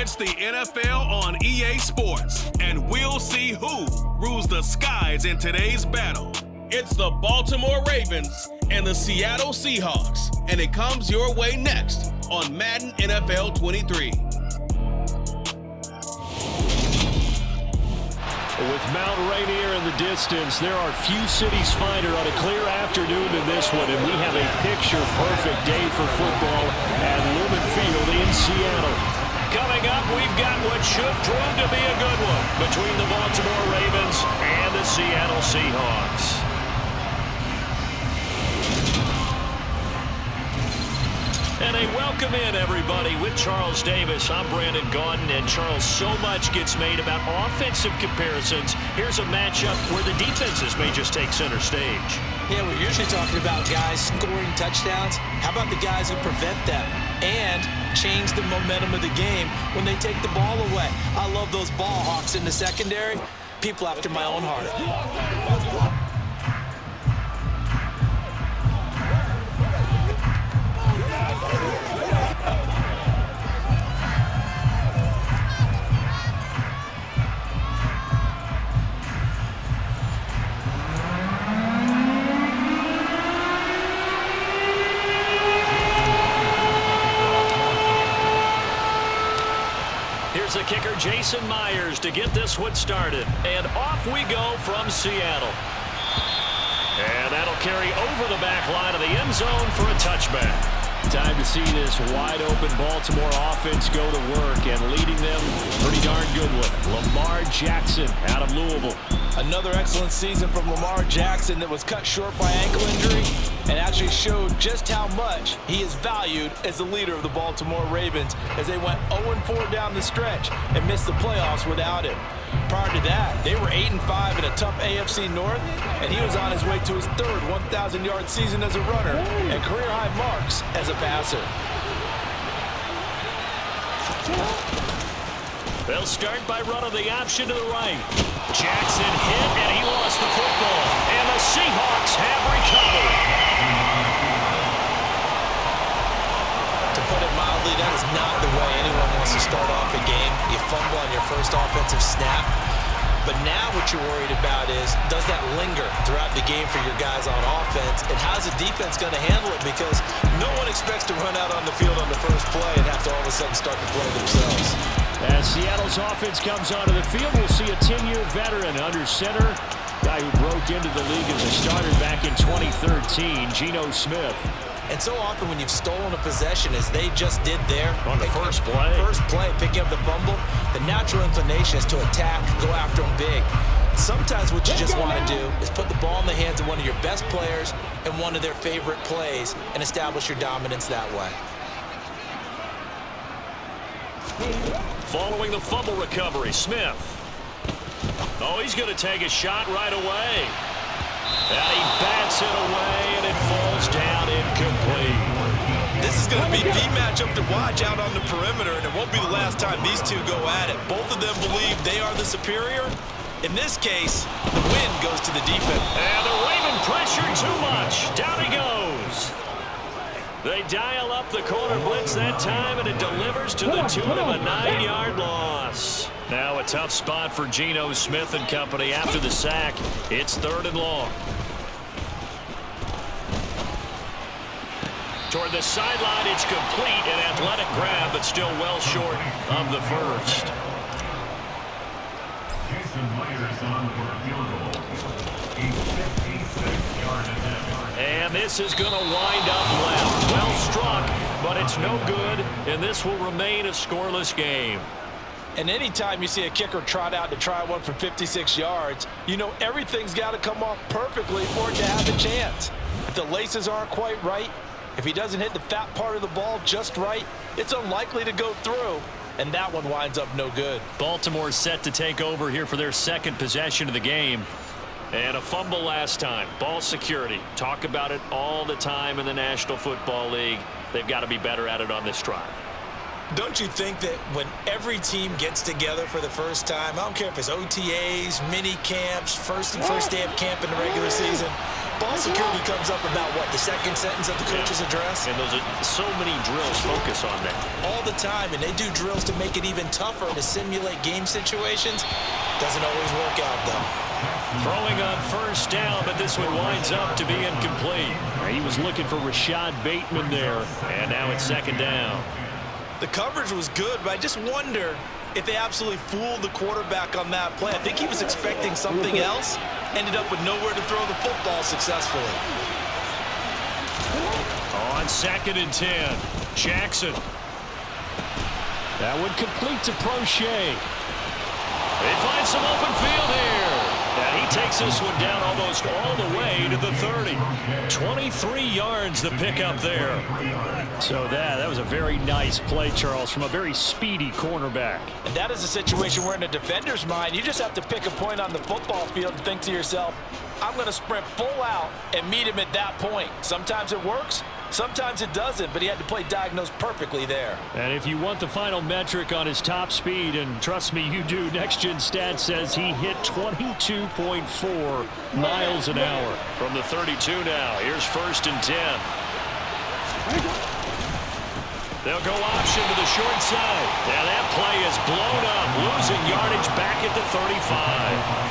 It's the NFL on EA Sports, and we'll see who rules the skies in today's battle. It's the Baltimore Ravens and the Seattle Seahawks, and it comes your way next on Madden NFL 23. With Mount Rainier in the distance, there are few cities finer on a clear afternoon than this one, and we have a picture-perfect day for football at Lumen Field in Seattle. Coming up, we've got what should prove to be a good one between the Baltimore Ravens and the Seattle Seahawks. And a welcome in, everybody, with Charles Davis. I'm Brandon Gaudin, and Charles, so much gets made about offensive comparisons. Here's a matchup where the defenses may just take center stage. Yeah, we're usually talking about guys scoring touchdowns. How about the guys who prevent them and change the momentum of the game when they take the ball away? I love those ball hawks in the secondary. People after my own heart. Here's the kicker, Jason Myers, to get this one started. And off we go from Seattle. And that'll carry over the back line of the end zone for a touchback. Time to see this wide-open Baltimore offense go to work, and leading them, pretty darn good one, Lamar Jackson out of Louisville. Another excellent season from Lamar Jackson that was cut short by ankle injury and actually showed just how much he is valued as the leader of the Baltimore Ravens as they went 0-4 down the stretch and missed the playoffs without him. Prior to that, they were 8-5 in a tough AFC North, and he was on his way to his third 1,000-yard season as a runner and career-high marks as a passer. They'll start by running the option to the right. Jackson hit, and he lost the football. And the Seahawks have recovered. To put it mildly, that is not the way anyone wants to start off a game. You fumble on your first offensive snap. But now what you're worried about is, does that linger throughout the game for your guys on offense? And how's the defense going to handle it? Because no one expects to run out on the field on the first play and have to all of a sudden start to play themselves. As Seattle's offense comes onto the field, we'll see a 10-year veteran under center, guy who broke into the league as a starter back in 2013, Geno Smith. And so often when you've stolen a possession, as they just did there, on the first play, picking up the fumble, the natural inclination is to attack, go after them big. Sometimes what you just want to do is put the ball in the hands of one of your best players and one of their favorite plays and establish your dominance that way. Following the fumble recovery, Smith. Oh, he's going to take a shot right away. And he bats it away, and it falls down incomplete. This is going to be the matchup to watch out on the perimeter, and it won't be the last time these two go at it. Both of them believe they are the superior. In this case, the win goes to the defense. And the Raven pressure too much. Down he goes. They dial up the corner blitz that time, and it delivers to the tune of a 9-yard loss. Now a tough spot for Geno Smith and company after the sack. It's 3rd and long. Toward the sideline, it's complete. An athletic grab, but still well short of the first. And this is going to wind up left. Well struck, but it's no good, and this will remain a scoreless game. And anytime you see a kicker trot out to try one from 56 yards, you know everything's got to come off perfectly for it to have a chance. If the laces aren't quite right, if he doesn't hit the fat part of the ball just right, it's unlikely to go through, and that one winds up no good. Baltimore set to take over here for their second possession of the game. And a fumble last time. Ball security. Talk about it all the time in the National Football League. They've got to be better at it on this drive. Don't you think that when every team gets together for the first time, I don't care if it's OTAs, mini camps, first day of camp in the regular season, Ball security comes up about, what, the second sentence of the coach's address? And those are so many drills focus on that. All the time, and they do drills to make it even tougher to simulate game situations. Doesn't always work out, though. Throwing on first down, but this one winds up to be incomplete. He was looking for Rashad Bateman there, and now it's second down. The coverage was good, but I just wonder if they absolutely fooled the quarterback on that play. I think he was expecting something else, ended up with nowhere to throw the football successfully. On 2nd and 10, Jackson. That one complete to Prochet. They find some open field here. And he takes this one down almost all the way to the 30. 23 yards the pickup there. So that was a very nice play, Charles, from a very speedy cornerback. And that is a situation where in a defender's mind, you just have to pick a point on the football field and think to yourself, I'm going to sprint full out and meet him at that point. Sometimes it works. Sometimes it doesn't, but he had to play diagnosed perfectly there. And if you want the final metric on his top speed, and trust me, you do, Next Gen Stats says he hit 22.4 miles an hour. From the 32 now, here's 1st and 10. They'll go option to the short side. Now that play is blown up, losing yardage back at the 35.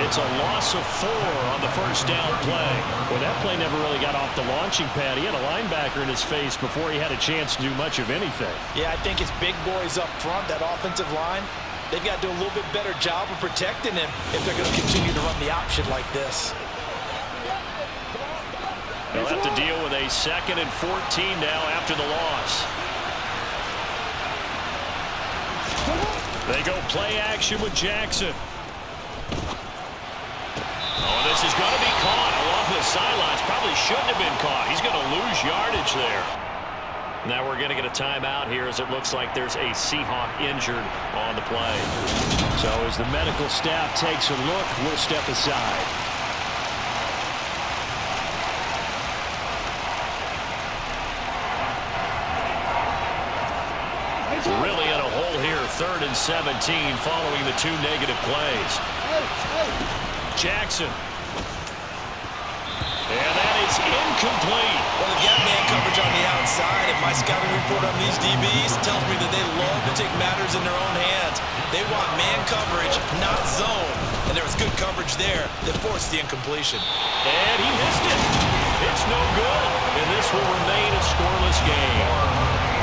It's a loss of 4 on the first down play. Well, that play never really got off the launching pad. He had a linebacker in his face before he had a chance to do much of anything. Yeah, I think it's big boys up front, that offensive line. They've got to do a little bit better job of protecting him if they're going to continue to run the option like this. They'll have to deal with a 2nd and 14 now after the loss. They go play action with Jackson. Oh, this is going to be caught along the sidelines. Probably shouldn't have been caught. He's going to lose yardage there. Now we're going to get a timeout here as it looks like there's a Seahawk injured on the play. So as the medical staff takes a look, we'll step aside. Really in a hole here, 3rd and 17 following the 2 negative plays. Jackson. And that is incomplete. Well, they've got man coverage on the outside, and my scouting report on these DBs tells me that they love to take matters in their own hands. They want man coverage, not zone. And there was good coverage there that forced the incompletion. And he missed it. It's no good. And this will remain a scoreless game.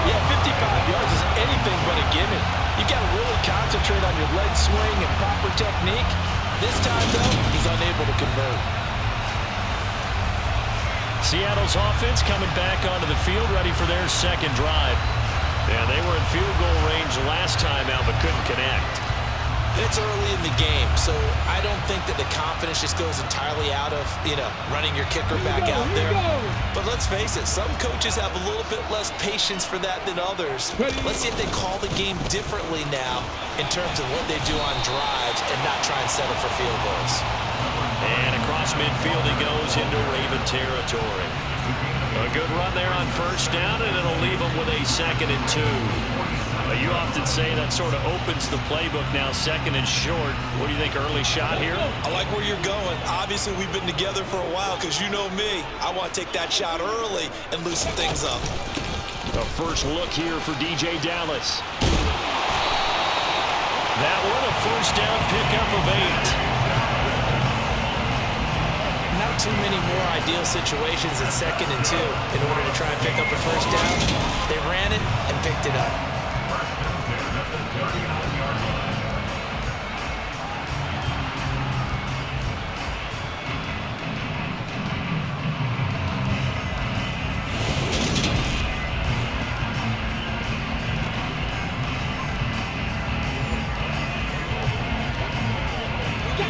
Yeah, 55 yards is anything but a gimme. You got to really concentrate on your leg swing and proper technique. This time, though, he's unable to convert. Seattle's offense coming back onto the field, ready for their second drive. Yeah, they were in field goal range last time out, but couldn't connect. It's early in the game, so I don't think that the confidence just goes entirely out of, running your kicker back out there. But let's face it, some coaches have a little bit less patience for that than others. Let's see if they call the game differently now in terms of what they do on drives and not try and settle for field goals. And across midfield he goes into Raven territory. A good run there on first down, and it'll leave him with a 2nd and 2. You often say that sort of opens the playbook now, 2nd and short. What do you think, early shot here? I like where you're going. Obviously, we've been together for a while because you know me. I want to take that shot early and loosen things up. A first look here for DJ Dallas. That one, a first down pickup of 8. Not too many more ideal situations at 2nd and 2 in order to try and pick up a first down. They ran it and picked it up.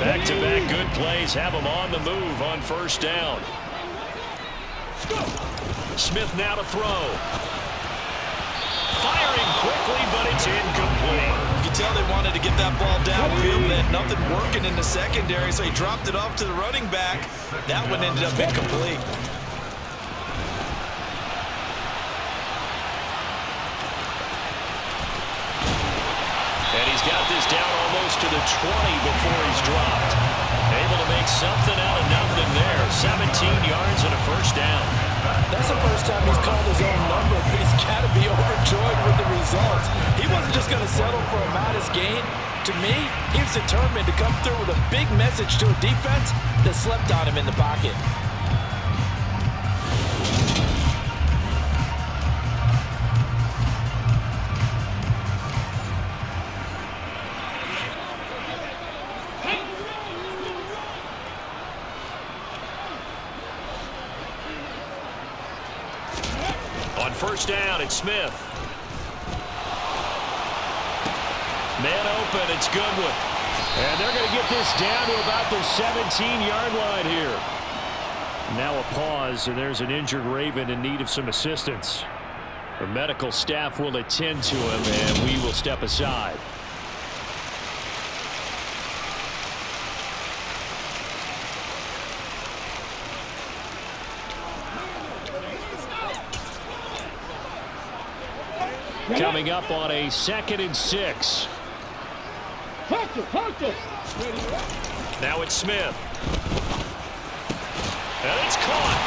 Back-to-back good plays have them on the move on first down. Smith now to throw. Firing quickly, but it's incomplete. You can tell they wanted to get that ball downfield. They had nothing working in the secondary, so he dropped it off to the running back. That one ended up incomplete. And he's got this down almost to the 20 before he's dropped. Able to make something out of nothing there. 17 yards and a first down. That's the first time he's called his own number, but he's got to be overjoyed with the results. He wasn't just going to settle for a modest gain. To me, he was determined to come through with a big message to a defense that slept on him in the pocket. On first down, it's Smith. Man open, it's Goodwin. And they're going to get this down to about the 17-yard line here. Now a pause, and there's an injured Raven in need of some assistance. The medical staff will attend to him, and we will step aside. Coming up on a 2nd and 6. Now it's Smith. And it's caught.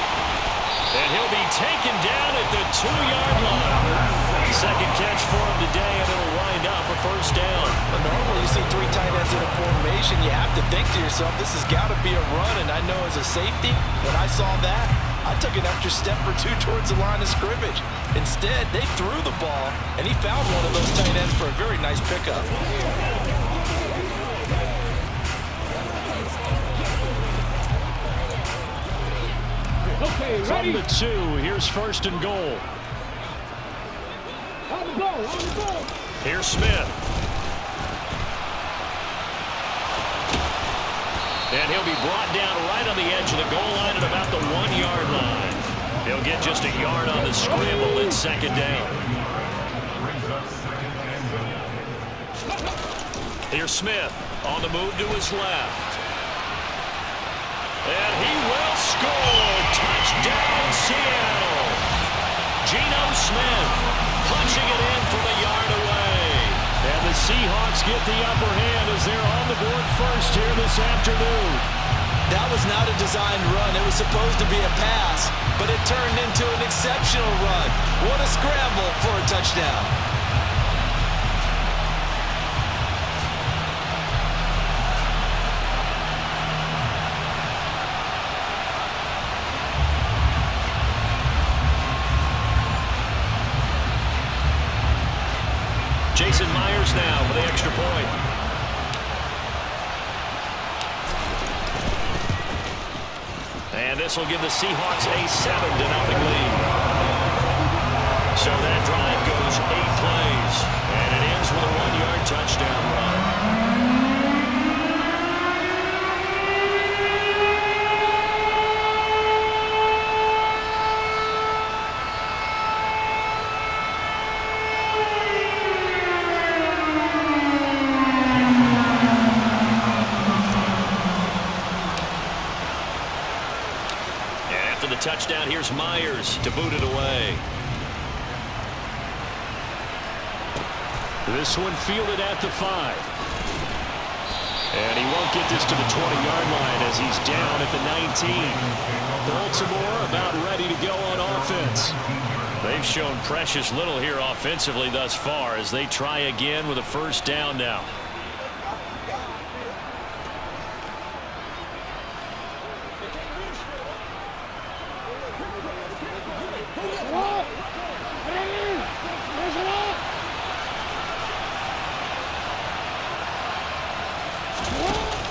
And he'll be taken down at the 2-yard line. Second catch for him today, and it'll wind up a first down. But normally you see 3 tight ends in a formation, you have to think to yourself, this has got to be a run. And I know as a safety, when I saw that, I took an extra step or 2 towards the line of scrimmage. Instead, they threw the ball, and he found one of those tight ends for a very nice pickup. From the 2, here's 1st and goal. Here's Smith. And he'll be brought down right on the edge of the goal line at about the 1-yard line. He'll get just a yard on the scramble. It's 2nd down. Here's Smith on the move to his left. And he will score. Touchdown, Seattle. Geno Smith punching it in from a yard away. And the Seahawks get the upper hand as they're on the board first here this afternoon. That was not a designed run. It was supposed to be a pass, but it turned into an exceptional run. What a scramble for a touchdown. Jason Myers now for the extra point. And this will give the Seahawks a 7-0 lead. So that drive goes 8 plays. And it ends with a 1-yard touchdown run. Touchdown, here's Myers to boot it away. This one fielded at the 5. And he won't get this to the 20-yard line as he's down at the 19. Baltimore about ready to go on offense. They've shown precious little here offensively thus far as they try again with a first down now.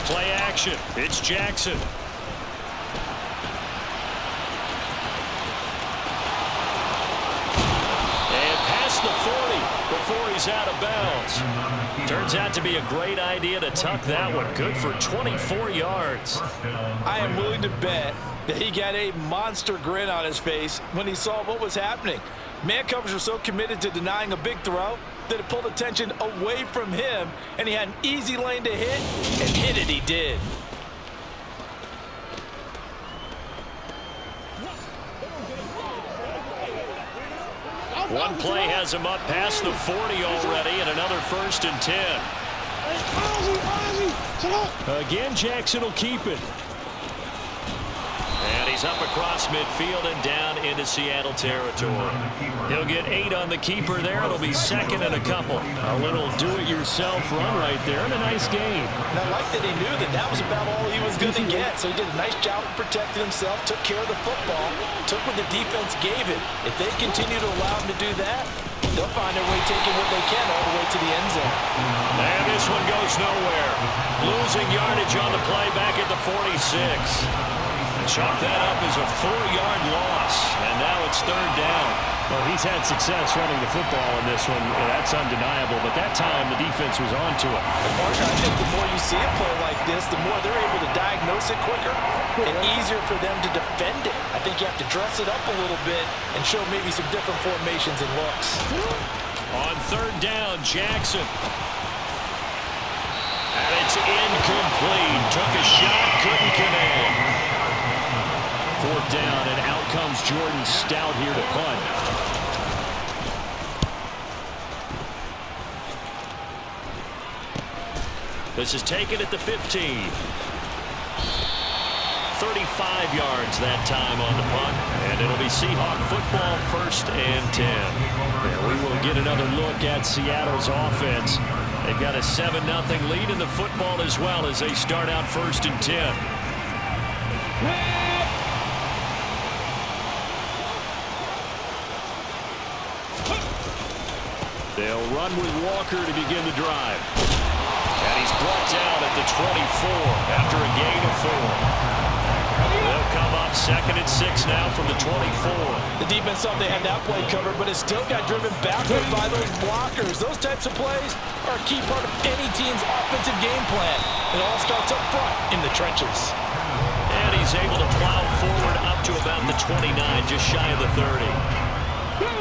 Play action. It's Jackson. And past the 40 before he's out of bounds. Turns out to be a great idea to tuck that one. Good for 24 yards. I am willing to bet that he got a monster grin on his face when he saw what was happening. Man coverage was so committed to denying a big throw that it pulled attention away from him, and he had an easy lane to hit, and hit it he did. One play has him up past the 40 already, and another 1st and 10. Again, Jackson will keep it. And he's up across midfield and down into Seattle territory. He'll get 8 on the keeper there. It'll be second and a couple. A little do-it-yourself run right there and a nice game. And I like that he knew that that was about all he was going to get. So he did a nice job of protecting himself, took care of the football, took what the defense gave him. If they continue to allow him to do that, they'll find their way taking what they can all the way to the end zone. And this one goes nowhere. Losing yardage on the play back at the 46. Chalk that up as a 4-yard loss, and now it's third down. Well, he's had success running the football in this one. That's undeniable, but that time the defense was on to it. And Mark, I think the more you see a play like this, the more they're able to diagnose it quicker and easier for them to defend it. I think you have to dress it up a little bit and show maybe some different formations and looks. On third down, Jackson. And it's incomplete. Took a shot, couldn't connect. Fourth down, and out comes Jordan Stout here to punt. This is taken at the 15. 35 yards that time on the punt, and it'll be Seahawk football, 1st and 10. And we will get another look at Seattle's offense. They've got a 7-0 lead in the football as well as they start out 1st and 10. They'll run with Walker to begin the drive. And he's brought down at the 24 after a gain of 4. They'll come up 2nd and 6 now from the 24. The defense thought they had that play covered, but it still got driven backward by those blockers. Those types of plays are a key part of any team's offensive game plan. It all starts up front in the trenches. And he's able to plow forward up to about the 29, just shy of the 30.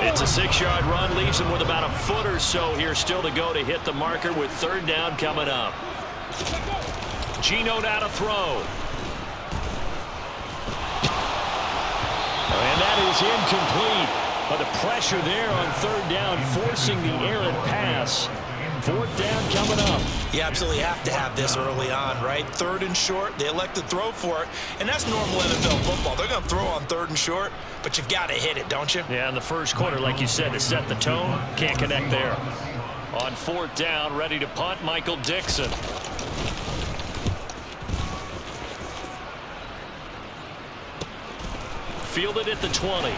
It's a 6-yard run, leaves him with about a foot or so here still to go to hit the marker with third down coming up. Geno now to throw. And that is incomplete. But the pressure there on third down, forcing the errant pass. Fourth down coming up. You absolutely have to have this early on, right? 3rd and short, they elect to throw for it, and that's normal NFL football. They're going to throw on 3rd and short, but you've got to hit it, don't you? Yeah, in the first quarter, like you said, to set the tone, can't connect there. On 4th down, ready to punt, Michael Dixon. Fielded at the 20.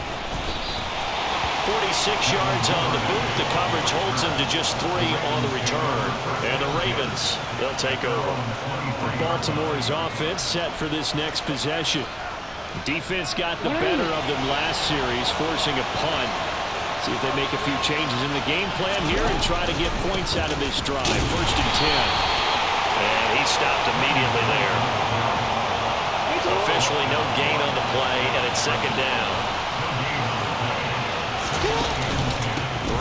46 yards on the boot. The coverage holds him to just 3 on the return. And the Ravens, they'll take over. Baltimore's offense set for this next possession. Defense got the better of them last series, forcing a punt. See if they make a few changes in the game plan here and try to get points out of this drive. 1st and 10. And he stopped immediately there. Officially no gain on the play, and it's 2nd down.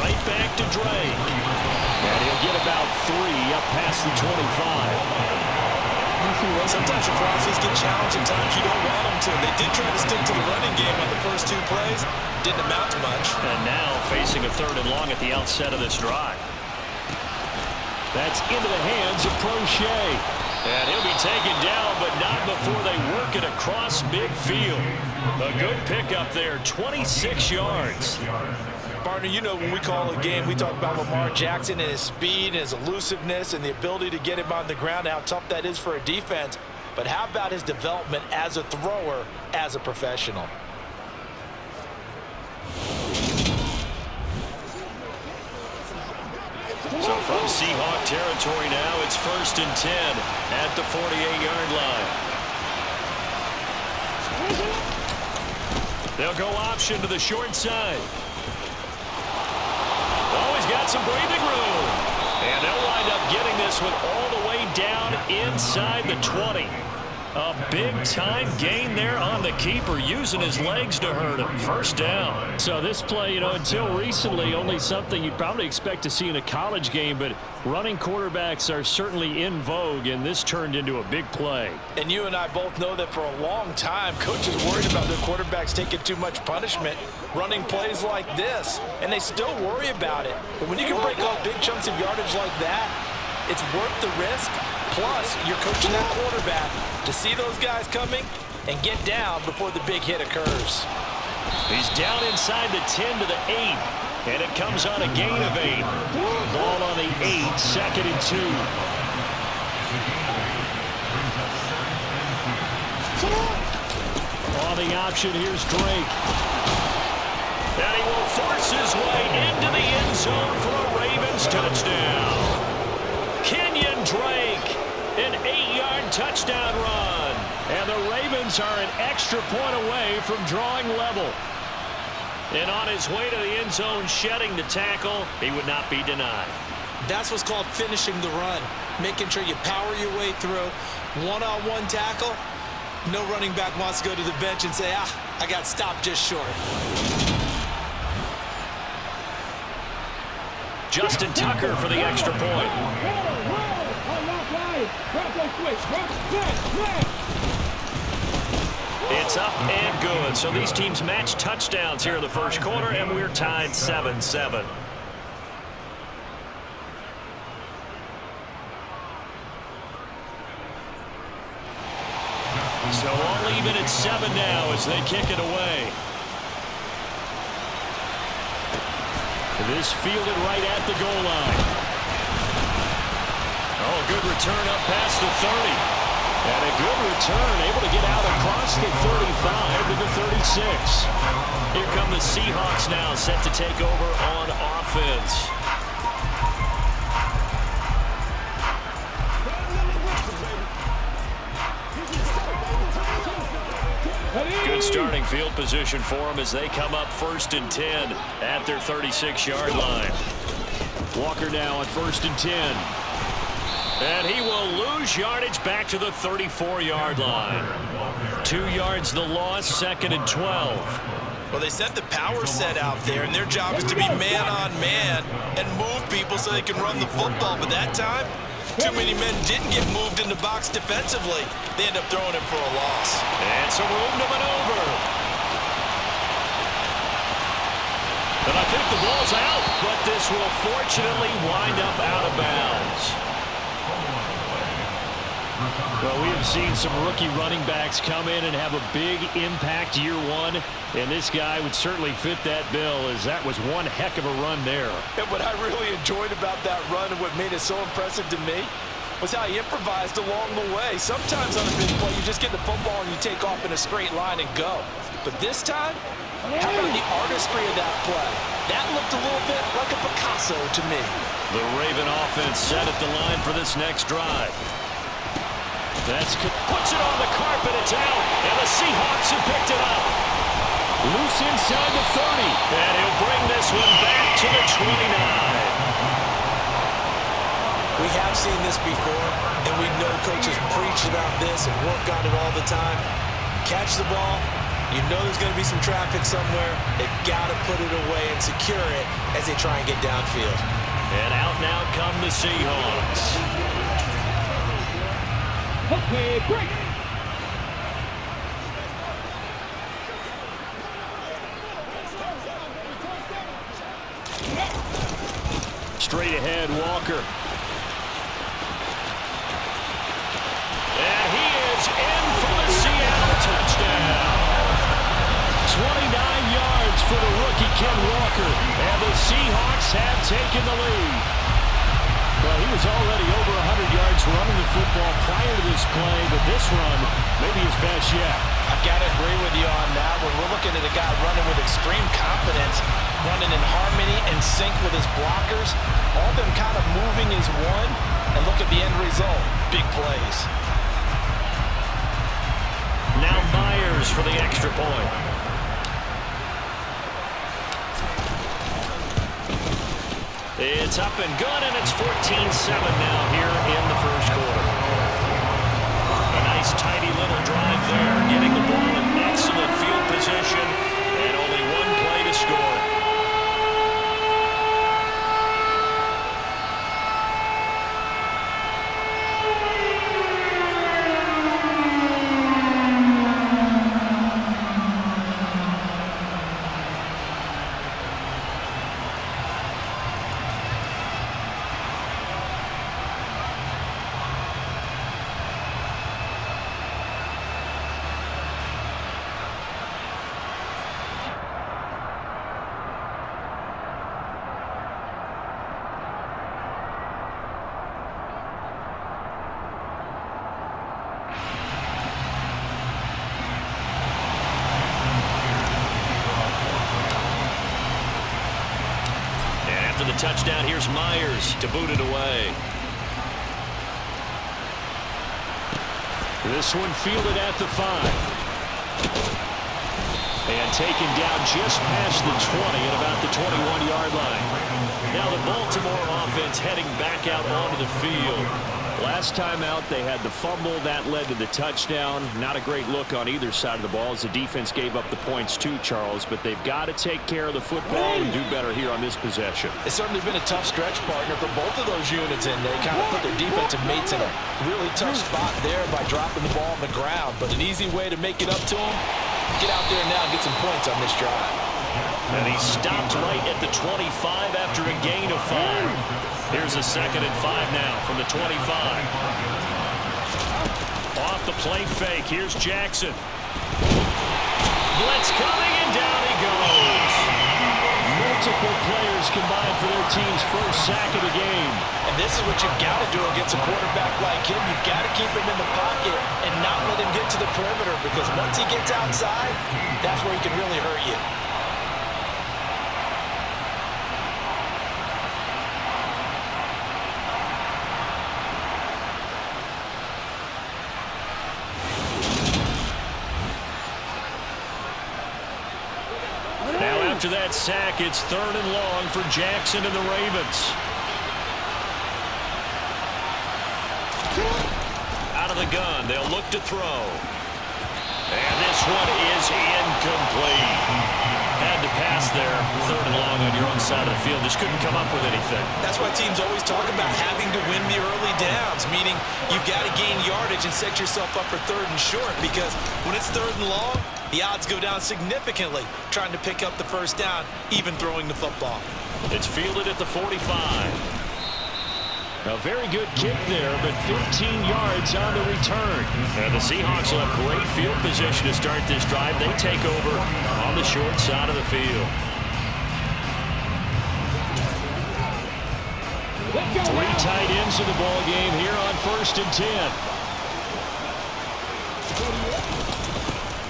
Right back to Drake. And he'll get about 3 up past the 25. Sometimes your crosses get challenged at times you don't want them to. They did try to stick to the running game on the first 2 plays. Didn't amount to much. And now facing a 3rd and long at the outset of this drive. That's into the hands of Prochet. And he'll be taken down, but not before they work it across midfield. A good pickup there, 26 yards. Partner, you know when we call a game, we talk about Lamar Jackson and his speed and his elusiveness and the ability to get him on the ground, how tough that is for a defense. But how about his development as a thrower, as a professional? So from Seahawk territory now, it's 1st and 10 at the 48-yard line. They'll go option to the short side. Oh, he's got some breathing room. And they'll wind up getting this one all the way down inside the 20. A big-time gain there on the keeper, using his legs to hurt him. 1st down. So this play, until recently, only something you'd probably expect to see in a college game, but running quarterbacks are certainly in vogue, and this turned into a big play. And you and I both know that for a long time, coaches worried about their quarterbacks taking too much punishment, running plays like this, and they still worry about it. But when you can break off big chunks of yardage like that, It's worth the risk. Plus, you're coaching that quarterback to see those guys coming and get down before the big hit occurs. He's down inside the 10 to the 8, and it comes on a gain of 8. Ball on the 8, 2nd and 2. On the option, here's Drake. And he will force his way into the end zone for a Ravens touchdown. Kenyon Drake, an 8-yard touchdown run. And the Ravens are an extra point away from drawing level. And on his way to the end zone, shedding the tackle, he would not be denied. That's what's called finishing the run, making sure you power your way through. One-on-one tackle. No running back wants to go to the bench and say, I got stopped just short. Justin Tucker for the extra point. It's up and good. So these teams match touchdowns here in the first quarter, and we're tied 7-7. So all even at 7 now as they kick it away. This fielded right at the goal line. Oh, good return up past the 30. And a good return, able to get out across the 35 to the 36. Here come the Seahawks now, set to take over on offense. Good starting field position for them as they come up 1st and 10 at their 36-yard line. Walker now on 1st and 10. And he will lose yardage back to the 34-yard line. 2 yards the loss, 2nd and 12. Well, they set the power set out there, and their job is to be man-on-man and move people so they can run the football. But that time, too many men didn't get moved in the box defensively. They end up throwing it for a loss. And some room to maneuver. And I think the ball's out, but this will fortunately wind up out of bounds. Well, we have seen some rookie running backs come in and have a big impact year one, and this guy would certainly fit that bill, as that was one heck of a run there. And what I really enjoyed about that run and what made it so impressive to me was how he improvised along the way. Sometimes on a big play, you just get the football and you take off in a straight line and go. But this time, how about the artistry of that play? That looked a little bit like a Picasso to me. The Raven offense set at the line for this next drive. Puts it on the carpet, it's out, and the Seahawks have picked it up. Loose inside the 30. And he'll bring this one back to the 29. We have seen this before, and we know coaches preach about this and work on it all the time. Catch the ball. You know there's going to be some traffic somewhere. They've got to put it away and secure it as they try and get downfield. And out now come the Seahawks. Okay, break. Straight ahead, Walker. And he is in for the Seattle touchdown. 29 yards for the rookie Ken Walker. And the Seahawks have taken the lead. Well, he was already over 100 yards running the football prior to this play, but this run may be his best yet. I've got to agree with you on that. When we're looking at a guy running with extreme confidence, running in harmony and sync with his blockers, all them kind of moving as one, and look at the end result. Big plays. Now Myers for the extra point. It's up and good, and it's 14-7 now here in the first quarter. A nice, tidy little drive there, getting the ball in excellent field position, and only one play to score. touchdown. Here's Myers to boot it away. This one fielded at the 5. And taken down just past the 20 at about the 21-yard line. Now the Baltimore offense heading back out onto the field. Last time out, they had the fumble. That led to the touchdown. Not a great look on either side of the ball as the defense gave up the points too, Charles. But they've got to take care of the football and do better here on this possession. It's certainly been a tough stretch, partner, for both of those units, and they kind of put their defensive mates in a really tough spot there by dropping the ball on the ground. But an easy way to make it up to them, get out there now and get some points on this drive. And he stopped right at the 25 after a gain of 5. Here's a 2nd and 5 now from the 25. Off the play fake. Here's Jackson. Blitz coming, and down he goes. Multiple players combined for their team's first sack of the game. And this is what you've got to do against a quarterback like him. You've got to keep him in the pocket and not let him get to the perimeter, because once he gets outside, that's where he can really hurt you. After that sack, it's 3rd and long for Jackson and the Ravens. Out of the gun, they'll look to throw. And this one is incomplete. Had to pass there. 3rd and long on your own side of the field. Just couldn't come up with anything. That's why teams always talk about having to win the early downs, meaning you've got to gain yardage and set yourself up for 3rd and short, because when it's 3rd and long, the odds go down significantly trying to pick up the first down, even throwing the football. It's fielded at the 45. A very good kick there, but 15 yards on the return. And the Seahawks will have great field position to start this drive. They take over on the short side of the field. 3 tight ends in the ball game here on 1st and 10.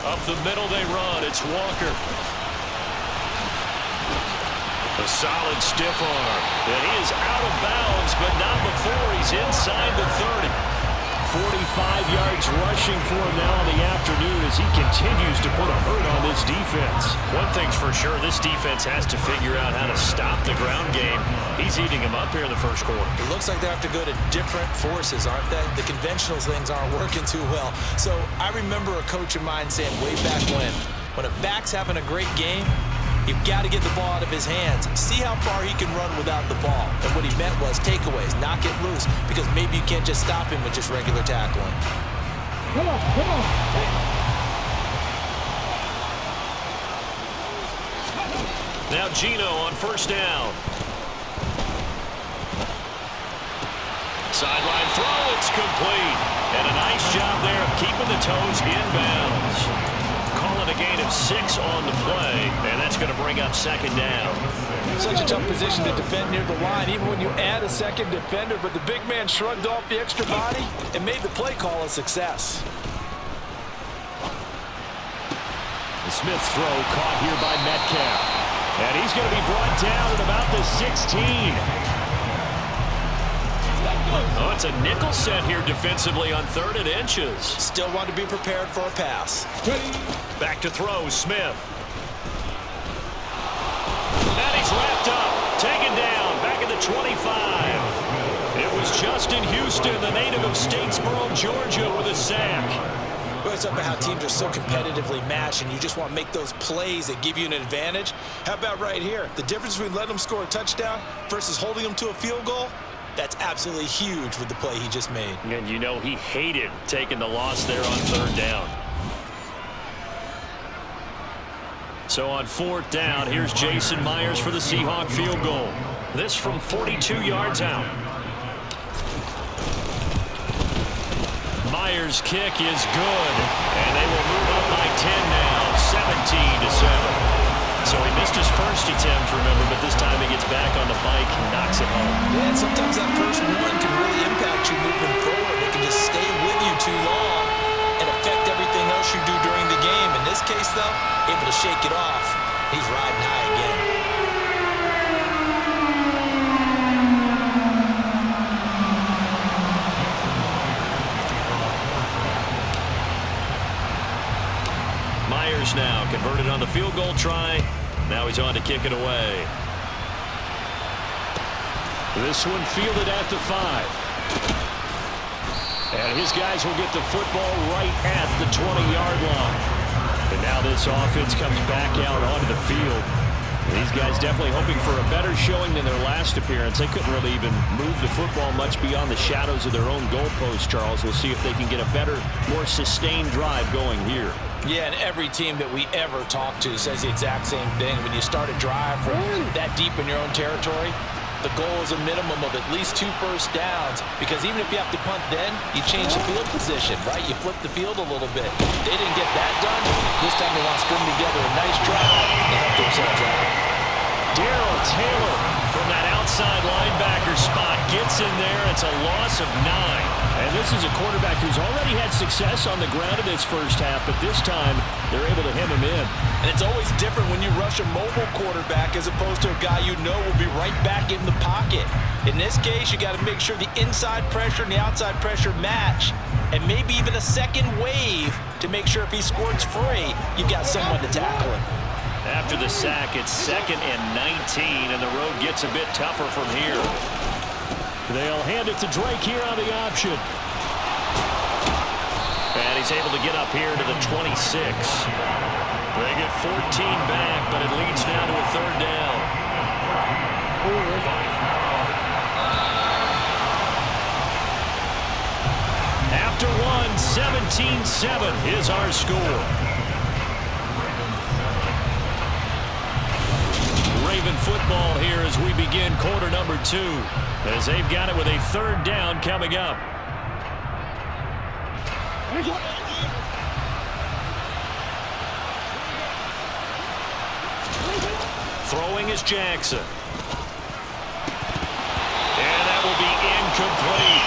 Up the middle they run. It's Walker. A solid stiff arm. And he is out of bounds, but not before he's inside the 30. 45 yards rushing for him now in the afternoon as he continues to put a hurt on this defense. One thing's for sure, this defense has to figure out how to stop the ground game. He's eating them up here in the first quarter. It looks like they have to go to different forces, aren't they? The conventional things aren't working too well. So I remember a coach of mine saying way back when a back's having a great game, you've got to get the ball out of his hands. See how far he can run without the ball. And what he meant was takeaways, knock it loose, because maybe you can't just stop him with just regular tackling. Come on. Now Geno on 1st down. Sideline throw, it's complete. And a nice job there of keeping the toes inbounds. Calling a gain of 6 on the play, and that's going to bring up 2nd down. Such a tough position to defend near the line, even when you add a second defender, but the big man shrugged off the extra body and made the play call a success. The Smith's throw caught here by Metcalf. And he's going to be brought down at about the 16. Oh, it's a nickel set here defensively on 3rd and inches. Still want to be prepared for a pass. Back to throw, Smith. And he's wrapped up, taken down, back at the 25. It was Justin Houston, the native of Statesboro, Georgia, with a sack. Well, it's up to how teams are so competitively matched, and you just want to make those plays that give you an advantage. How about right here? The difference between letting them score a touchdown versus holding them to a field goal, that's absolutely huge with the play he just made. And you know he hated taking the loss there on 3rd down. So on 4th down, here's Jason Myers for the Seahawk field goal. This from 42 yards out. Myers' kick is good, and they will move up by 10 now, 17-7. So he missed his first attempt, remember, but this time he gets back on the bike and knocks it home. Yeah, and sometimes that first one can really impact you moving forward. They can just stay with you too long and affect everything else you do during the game. In this case, though, able to shake it off. He's riding high again. converted on the field goal try. Now he's on to kick it away. This one fielded at the 5. And his guys will get the football right at the 20-yard line. And now this offense comes back out onto the field. These guys definitely hoping for a better showing than their last appearance. They couldn't really even move the football much beyond the shadows of their own goalpost, Charles. We'll see if they can get a better, more sustained drive going here. Yeah, and every team that we ever talk to says the exact same thing. When you start a drive from that deep in your own territory, the goal is a minimum of at least 2 first downs, because even if you have to punt then, you change the field position, right? You flip the field a little bit. They didn't get that done. This time they want to string together a nice drive and help themselves out. Darrell Taylor from that outside linebacker spot gets in there. It's a loss of 9. And this is a quarterback who's already had success on the ground in this first half, but this time they're able to hem him in. And it's always different when you rush a mobile quarterback as opposed to a guy you know will be right back in the pocket. In this case, you got to make sure the inside pressure and the outside pressure match, and maybe even a second wave to make sure if he squirts free, you've got someone to tackle him. After the sack, it's 2nd and 19, and the road gets a bit tougher from here. They'll hand it to Drake here on the option. And he's able to get up here to the 26. They get 14 back, but it leads now to a 3rd down. After one, 17-7 is our score. Raven football here as we begin quarter number 2, as they've got it with a 3rd down coming up. Throwing is Jackson. And that will be incomplete.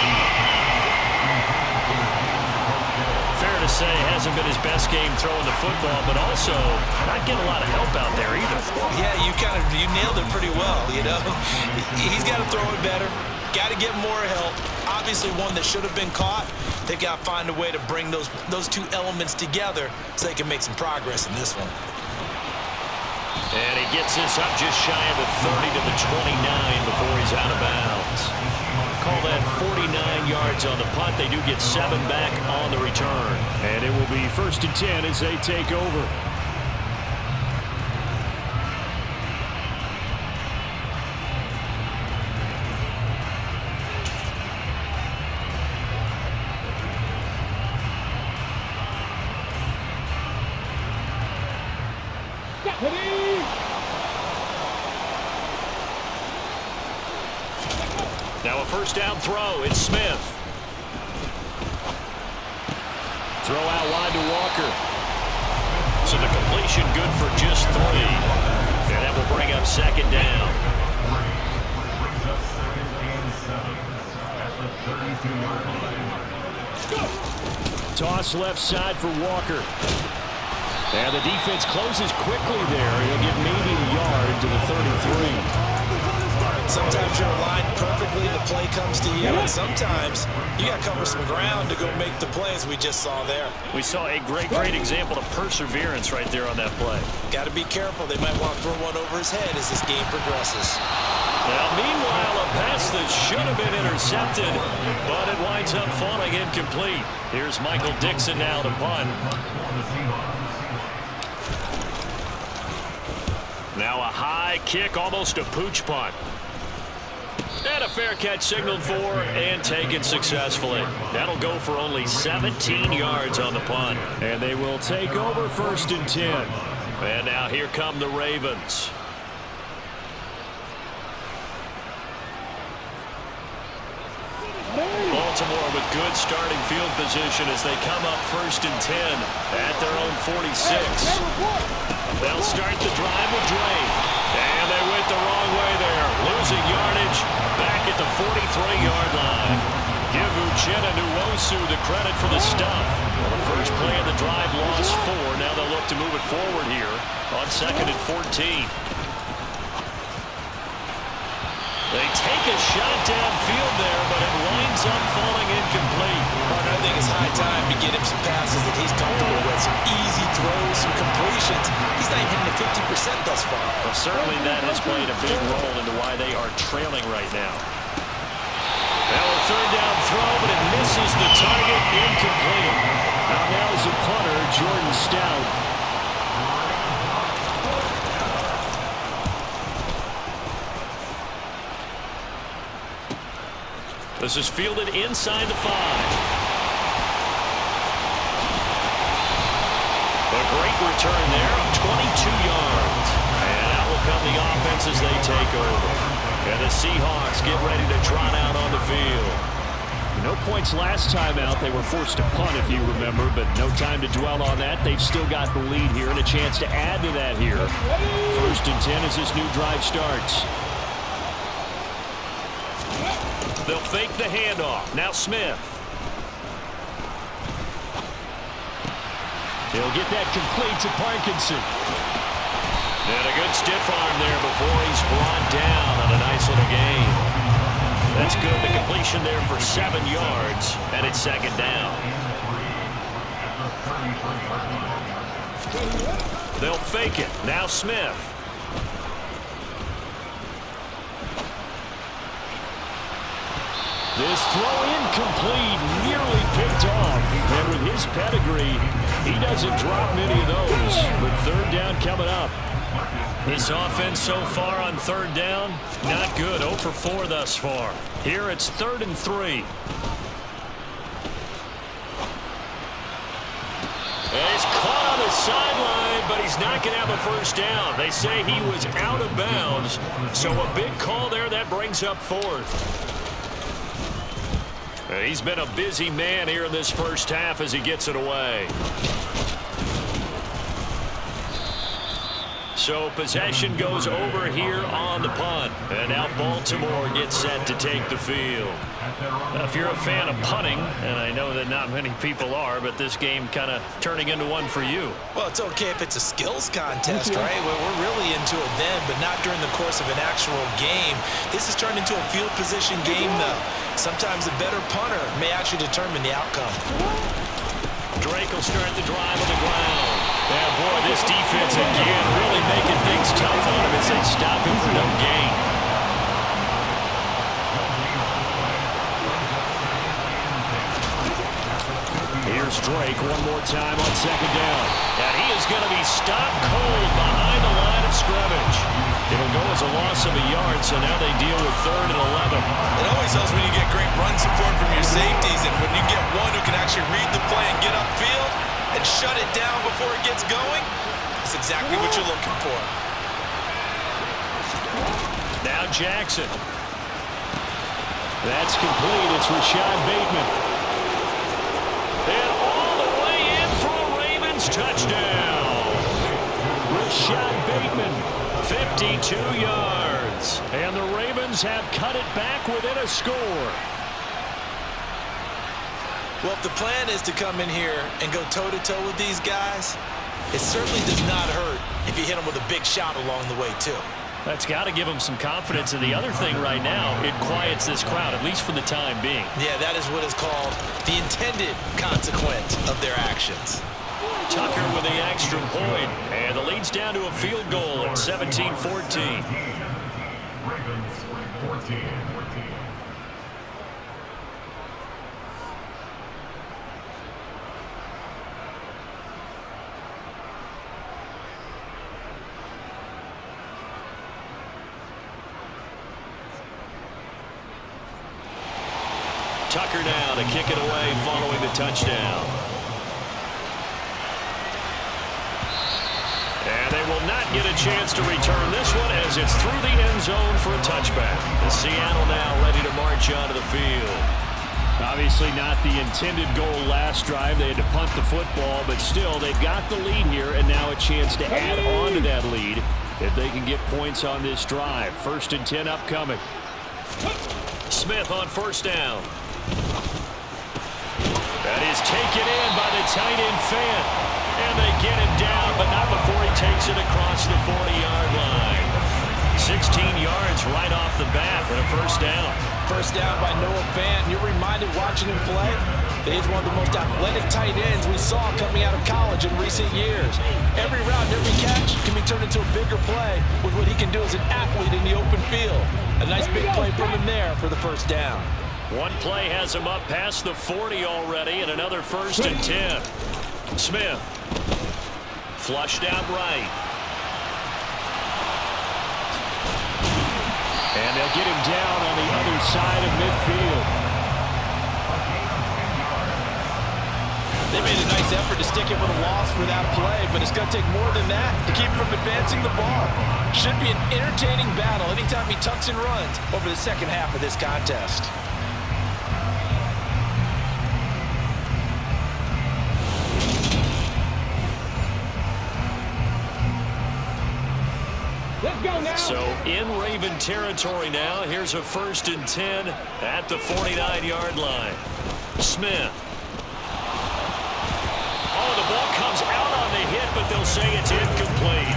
Fair to say, hasn't been his best game throwing the football, but also not getting a lot of help out there either. Yeah, you nailed it pretty well, you know. He's got to throw it better. Got to get more help. Obviously one that should have been caught. They got to find a way to bring those 2 elements together so they can make some progress in this one. And he gets this up just shy of the 30 to the 29 before he's out of bounds. Call that 49 yards on the punt. They do get 7 back on the return. And it will be 1st and 10 as they take over. Now a 1st down throw. It's Smith. Throw out wide to Walker. So the completion good for just 3. And that will bring up 2nd down. Toss left side for Walker. And the defense closes quickly there. He'll get maybe a yard to the 33. Sometimes you're aligned perfectly, the play comes to you, and sometimes you got to cover some ground to go make the plays we just saw there. We saw a great example of perseverance right there on that play. Got to be careful. They might want to throw one over his head as this game progresses. Now, meanwhile, a pass that should have been intercepted, but it winds up falling incomplete. Here's Michael Dixon now to punt. Now a high kick, almost a pooch punt. And a fair catch signaled for and taken successfully. That'll go for only 17 yards on the punt. And they will take over 1st and 10. And now here come the Ravens. Baltimore with good starting field position as they come up 1st and 10 at their own 46. They'll start the drive with Drake. And they went the wrong way there. Losing yardage back at the 43-yard line. Give Uchenna Nwosu the credit for the stuff. Well, the first play of the drive lost 4. Now they'll look to move it forward here on 2nd and 14. They take a shot downfield there, but it winds up falling incomplete. I think it's high time to get him some passes that he's comfortable with. Some easy throws, some completions. He's not even hitting the 50% thus far. Well, certainly that has played a big role into why they are trailing right now. Now a third down throw, but it misses the target, incomplete. Now's the punter, Jordan Stout. This is fielded inside the 5. A great return there of 22 yards. And out will come the offense as they take over. And the Seahawks get ready to trot out on the field. No points last time out. They were forced to punt, if you remember, but no time to dwell on that. They've still got the lead here and a chance to add to that here. 1st and 10 as this new drive starts. They'll fake the handoff. Now Smith. He'll get that complete to Parkinson. And a good stiff arm there before he's brought down on a nice little gain. That's good. The completion there for 7 yards, and it's 2nd down. They'll fake it. Now Smith. This throw incomplete, nearly picked off. And with his pedigree, he doesn't drop many of those. But 3rd down coming up. This offense so far on 3rd down, not good. 0 for 4 thus far. Here it's 3rd and 3. And he's caught on the sideline, but he's not going to have a 1st down. They say he was out of bounds. So a big call there that brings up 4th. He's been a busy man here in this 1st half as he gets it away. So possession goes over here on the punt. And now Baltimore gets set to take the field. Now, if you're a fan of punting, and I know that not many people are, but this game kind of turning into one for you. Well, it's okay if it's a skills contest, right? Well, we're really into it then, but not during the course of an actual game. This has turned into a field position game, though. Sometimes a better punter may actually determine the outcome. Drake will start the drive on the ground. Yeah, boy, this defense again really making things tough on him as they stop him for no gain. Here's Drake one more time on 2nd down. And he is going to be stopped cold behind the line of scrimmage. It'll go as a loss of a yard, so now they deal with 3rd and 11. It always helps when you get great run support from your safeties, and when you get one who can actually read the play and get upfield and shut it down before it gets going, that's exactly what you're looking for. Now Jackson. That's complete. It's Rashad Bateman. And all the way in for a Ravens touchdown. Rashad Bateman. 52 yards. And the Ravens have cut it back within a score. Well, if the plan is to come in here and go toe-to-toe with these guys, it certainly does not hurt if you hit them with a big shot along the way, too. That's got to give them some confidence. And the other thing right now, it quiets this crowd, at least for the time being. Yeah, that is what is called the intended consequence of their actions. Tucker with the extra point, and the lead's down to a field goal at 17-14. Tucker now to kick it away following the touchdown. And they will not get a chance to return this one as it's through the end zone for a touchback. And Seattle now ready to march onto the field. Obviously not the intended goal last drive. They had to punt the football, but still they've got the lead here and now a chance to add on to that lead if they can get points on this drive. 1st and 10 upcoming. Smith on 1st down. That is taken in by the tight end Fant. And they get him down, but not before he takes it across the 40-yard line. 16 yards right off the bat and a first down. First down by Noah Fant. You're reminded watching him play that he's one of the most athletic tight ends we saw coming out of college in recent years. Every route and every catch can be turned into a bigger play with what he can do as an athlete in the open field. A nice big play from him there for the first down. One play has him up past the 40 already, and another 1st and 10. Smith. Flushed out right. And they'll get him down on the other side of midfield. They made a nice effort to stick him with a loss for that play, but it's going to take more than that to keep him from advancing the ball. Should be an entertaining battle anytime he tucks and runs over the second half of this contest. So in Raven territory now. Here's a 1st and 10 at the 49-yard line. Smith. Oh, the ball comes out on the hit, but they'll say it's incomplete.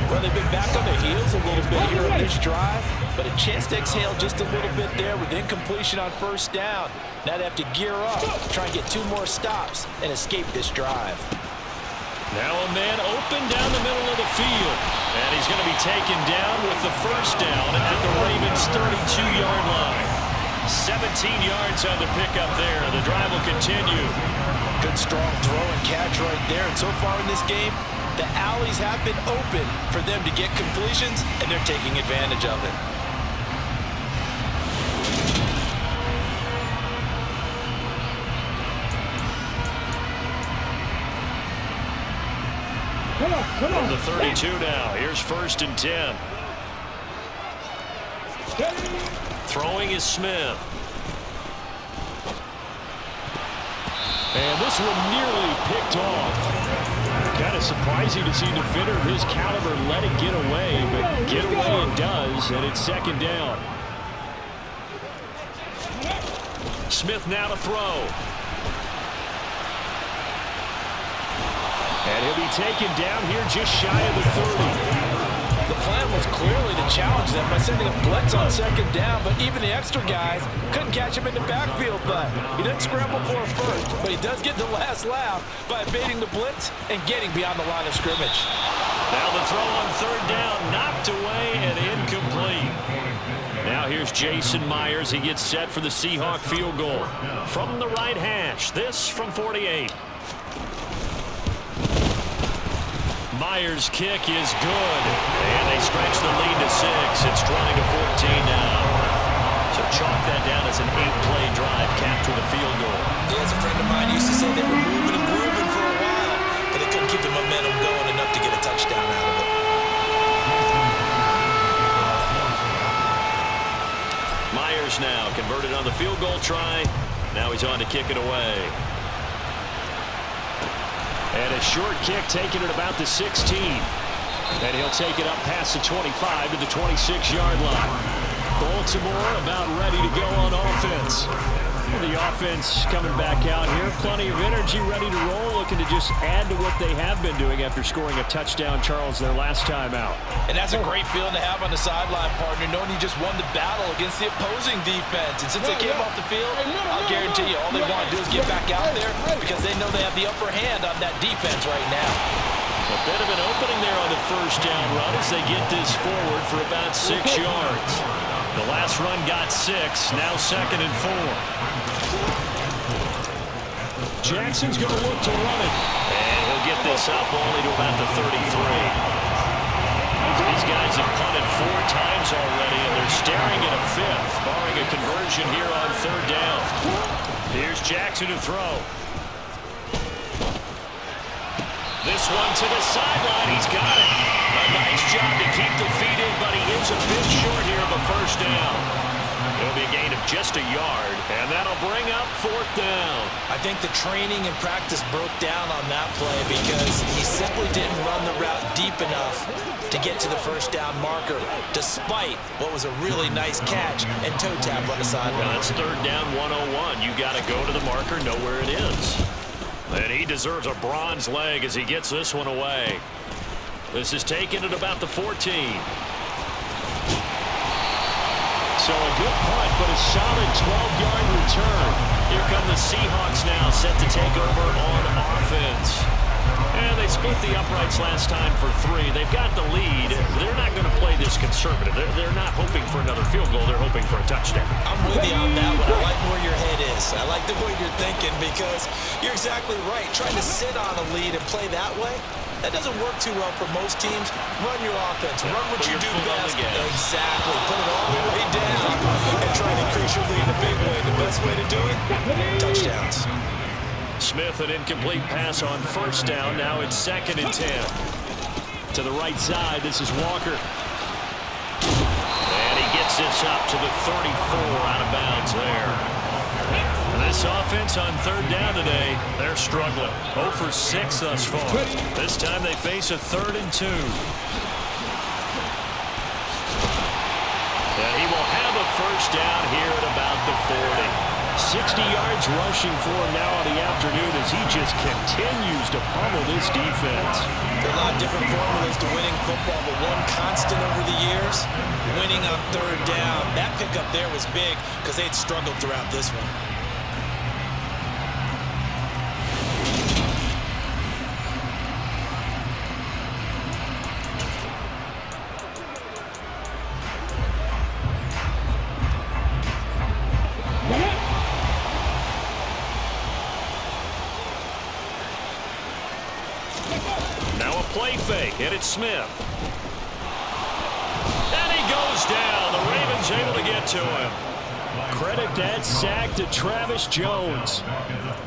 Well, they've been back on their heels a little bit here on this drive, but a chance to exhale just a little bit there with incompletion on first down. Now they have to gear up, try and get 2 more stops and escape this drive. Now a man open down the middle of the field. And he's going to be taken down with the first down at the Ravens' 32-yard line. 17 yards on the pickup there. The drive will continue. Good strong throw and catch right there. And so far in this game, the alleys have been open for them to get completions, and they're taking advantage of it. From the 32 now. Here's 1st and 10. Throwing is Smith. And this one nearly picked off. Kind of surprising to see a defender of his caliber let it get away, but get away it does, and it's 2nd down. Smith now to throw. And he'll be taken down here just shy of the 30. The plan was clearly to challenge them by sending a blitz on 2nd down, but even the extra guys couldn't catch him in the backfield. But he didn't scramble for a first, but he does get the last laugh by evading the blitz and getting beyond the line of scrimmage. Now the throw on 3rd down, knocked away and incomplete. Now here's Jason Myers. He gets set for the Seahawk field goal from the right hash. This from 48. Myers' kick is good, and they stretch the lead to 6. It's 20-14 now. So chalk that down as an 8-play drive capped with a field goal. Yeah, as a friend of mine used to say, they were moving and grooving for a while, but they couldn't keep the momentum going enough to get a touchdown out of it. Myers now converted on the field goal try. Now he's on to kick it away. And a short kick taken at about the 16. And he'll take it up past the 25 to the 26-yard line. Baltimore about ready to go on offense. The offense coming back out here. Plenty of energy, ready to roll, looking to just add to what they have been doing after scoring a touchdown, Charles, their last time out. And that's a great feeling to have on the sideline, partner, knowing you just won the battle against the opposing defense. And since they came off the field, I'll guarantee you all they want to do is get back out there because they know they have the upper hand on that defense right now. A bit of an opening there on the first down run as they get this forward for about 6 yards. The last run got 6, now 2nd and 4. Jackson's going to look to run it. And he'll get this up only to about the 33. These guys have punted 4 times already, and they're staring at a 5th, barring a conversion here on 3rd down. Here's Jackson to throw. This one to the sideline. He's got it. A nice job to keep the feet in, but he is a bit short here of a first down. It'll be a gain of just a yard, and that'll bring up 4th down. I think the training and practice broke down on that play because he simply didn't run the route deep enough to get to the first down marker, despite what was a really nice catch and toe tap on the sideline. It's 3rd down, 101. You got to go to the marker, know where it is. And he deserves a bronze leg as he gets this one away. This is taken at about the 14. So a good punt, but a solid 12-yard return. Here come the Seahawks now, set to take over on offense. And they split the uprights last time for 3. They've got the lead. They're not going to play this conservative. They're not hoping for another field goal. They're hoping for a touchdown. I'm with you on that one. I like where your head is. I like the way you're thinking because you're exactly right. Trying to sit on a lead and play that way, that doesn't work too well for most teams. Run your offense. Run what you do best. Exactly. Put it all the way down and try to increase your lead in a big way. The best way to do it, touchdowns. Smith, an incomplete pass on first down. Now it's 2nd and 10. To the right side, this is Walker. And he gets this up to the 34, out of bounds there. This offense on 3rd down today, they're struggling. 0 for 6 thus far. This time they face a 3rd and 2. And he will have a first down here at about the 40. 60 yards rushing for him now on the afternoon as he just continues to pummel this defense. There are a lot of different formulas to winning football, but one constant over the years, winning on 3rd down. That pickup there was big because they'd struggled throughout this one. Play fake, and it's Smith. And he goes down. The Ravens able to get to him. Credit that sack to Travis Jones.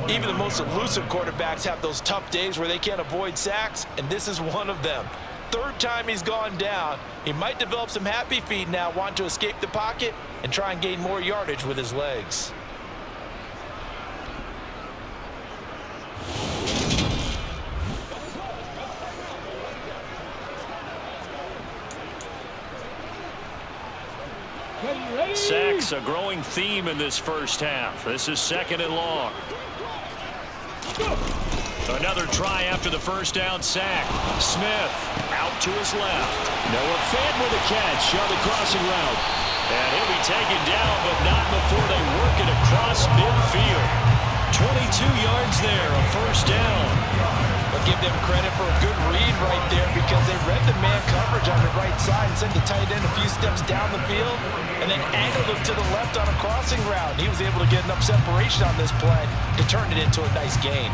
Even the most elusive quarterbacks have those tough days where they can't avoid sacks, and this is one of them. 3rd time he's gone down. He might develop some happy feet now, want to escape the pocket and try and gain more yardage with his legs. Sacks, a growing theme in this first half. This is 2nd and long. Another try after the first down sack. Smith out to his left. Noah Fant with a catch on the crossing route. And he'll be taken down, but not before they work it across midfield. 22 yards there, a first down. I'll give them credit for a good read right there because they read the man coverage on the right side and sent the tight end a few steps down the field and then angled him to the left on a crossing route. He was able to get enough separation on this play to turn it into a nice gain.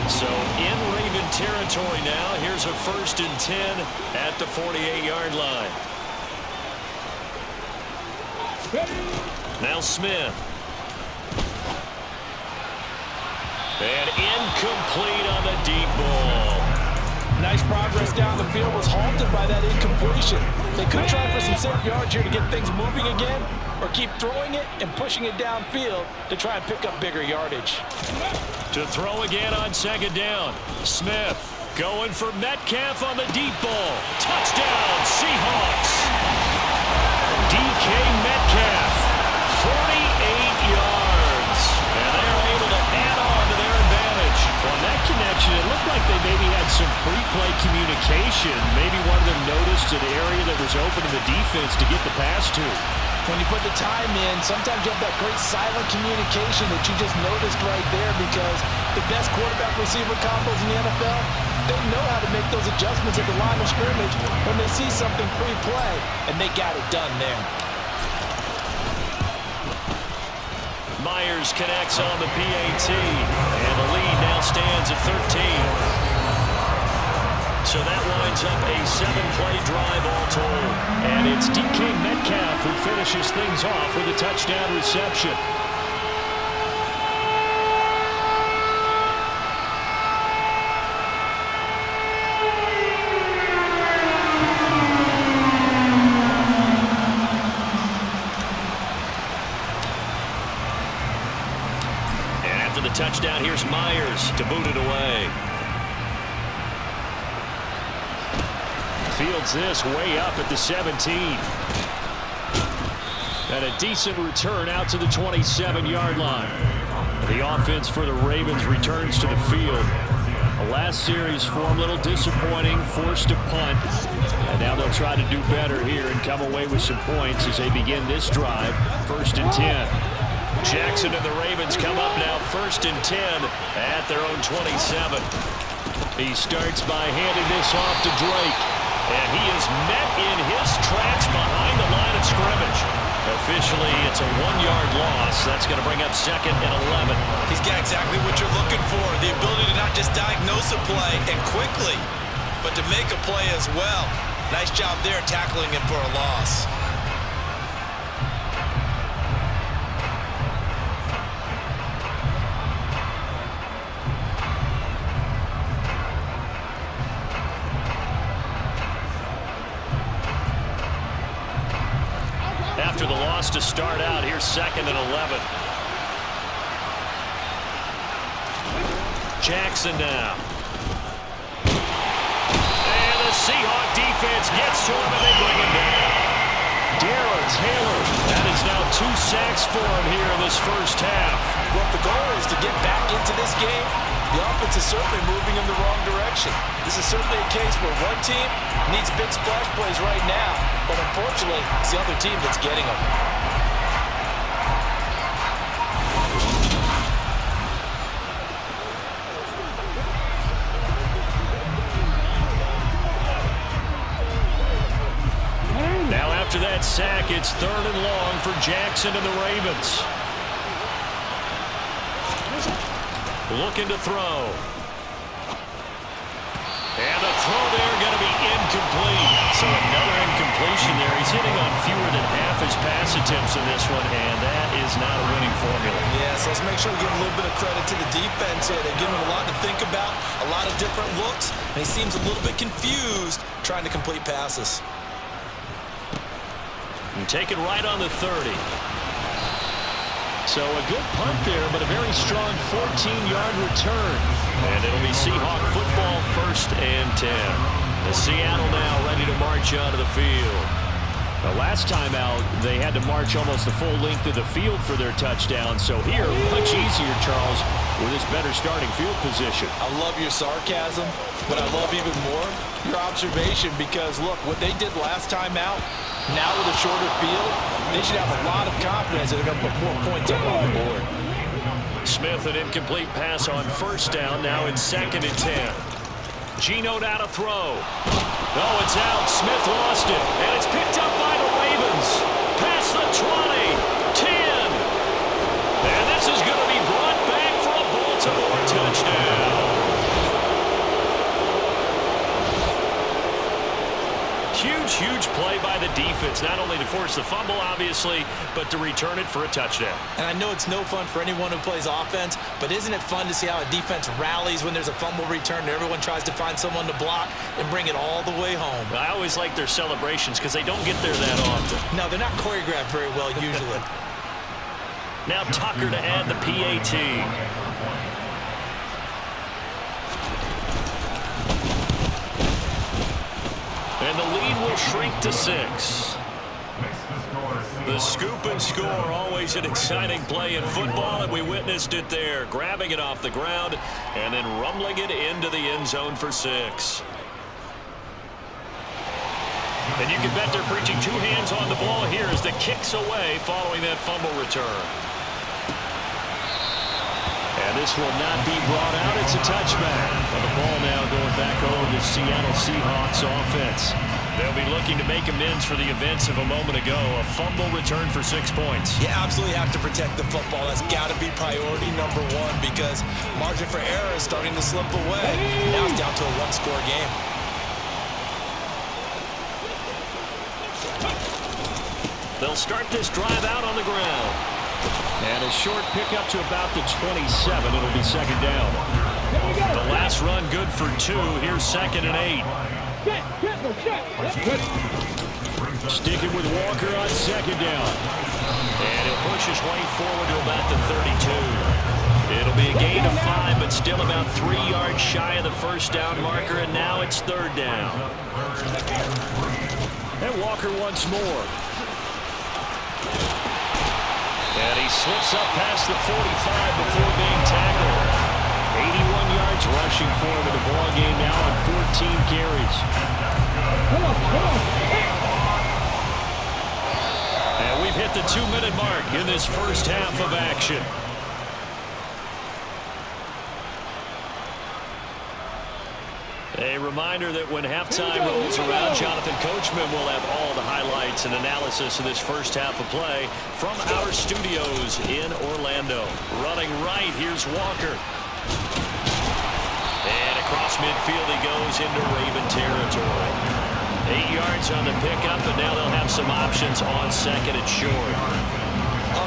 So in Raven territory now. Here's a 1st and 10 at the 48-yard line. Now Smith. And incomplete on the deep ball. Nice progress down the field was halted by that incompletion. They could try for some safe yards here to get things moving again, or keep throwing it and pushing it downfield to try and pick up bigger yardage. To throw again on 2nd down. Smith going for Metcalf on the deep ball. Touchdown, Seahawks. DK Metcalf, 48 yards. And they're able to add on to their advantage. On that connection, it looked like they maybe had some pre-play communication. Maybe one of them noticed an area that was open to the defense to get the pass to. When you put the time in, sometimes you have that great silent communication that you just noticed right there because the best quarterback-receiver combos in the NFL, they know how to make those adjustments at the line of scrimmage when they see something pre-play, and they got it done there. Myers connects on the PAT, and the lead now stands at 13. So that winds up a 7-play drive all told. And it's DK Metcalf who finishes things off with a touchdown reception. And after the touchdown, here's Myers to boot it away. Fields this way up at the 17. And a decent return out to the 27-yard line. The offense for the Ravens returns to the field. The last series for them a little disappointing, forced to punt. And now they'll try to do better here and come away with some points as they begin this drive. 1st and 10. Jackson and the Ravens come up now 1st and 10 at their own 27. He starts by handing this off to Drake. And he is met in his tracks behind the line of scrimmage. Officially, it's a 1-yard loss. That's going to bring up 2nd and 11. He's got exactly what you're looking for, the ability to not just diagnose a play and quickly, but to make a play as well. Nice job there tackling him for a loss. After the loss to start out, here's 2nd and 11. Jackson now. And the Seahawk defense gets to him and they bring him down. Darrell Taylor. That is now 2 sacks for him here in this first half. Well, the goal is to get back into this game. The offense is certainly moving in the wrong direction. This is certainly a case where one team needs big splash plays right now, but unfortunately, it's the other team that's getting them. Now after that sack, it's 3rd and long for Jackson and the Ravens. Looking to throw. And the throw there going to be incomplete. So another incompletion there. He's hitting on fewer than half his pass attempts in this one, and that is not a winning formula. Yeah, so let's make sure we give a little bit of credit to the defense here. They're giving him a lot to think about, a lot of different looks, and he seems a little bit confused trying to complete passes. And take it right on the 30. So a good punt there, but a very strong 14-yard return. And it'll be Seahawk football 1st and 10. The Seattle now ready to march onto the field. The last time out, they had to march almost the full length of the field for their touchdown. So here, much easier, Charles, with this better starting field position. I love your sarcasm, but I love even more your observation because, look, what they did last time out, now with a shorter field, they should have a lot of confidence that they're going to put more points up on the board. Smith, an incomplete pass on 1st down. Now it's 2nd and 10. Geno now to throw. Oh, it's out. Smith lost it. And it's picked up by the Ravens. Past the 20. 10. And this is going to be brought back for a Baltimore touchdown. Huge play by the defense, not only to force the fumble, obviously, but to return it for a touchdown. And I know it's no fun for anyone who plays offense, but isn't it fun to see how a defense rallies when there's a fumble return and everyone tries to find someone to block and bring it all the way home? I always like their celebrations because they don't get there that often. No, they're not choreographed very well usually. Now Tucker to add the PAT. And the lead will shrink to 6. The scoop and score, always an exciting play in football, and we witnessed it there, grabbing it off the ground and then rumbling it into the end zone for 6. And you can bet they're preaching 2 hands on the ball here as the kick's away following that fumble return. And this will not be brought out. It's a touchback. And the ball now going back over to Seattle Seahawks offense. They'll be looking to make amends for the events of a moment ago. A fumble return for 6 points. You absolutely have to protect the football. That's got to be priority number 1 because margin for error is starting to slip away. Now it's down to a 1-score game. They'll start this drive out on the ground. And a short pickup to about the 27. It'll be 2nd down. The last run good for 2. Here's 2nd and 8. Sticking with Walker on 2nd down. And he'll push his way forward to about the 32. It'll be a gain of 5, but still about 3 yards shy of the 1st down marker, and now it's 3rd down. And Walker once more. And he slips up past the 45 before being tackled. 81 yards rushing for him in the ball game now on 14 carries. And we've hit the 2-minute mark in this first half of action. A reminder that when halftime rolls around, Jonathan Coachman will have all the highlights and analysis of this first half of play from our studios in Orlando. Running right, here's Walker. And across midfield he goes into Raven territory. 8 yards on the pickup, and now they'll have some options on second and short.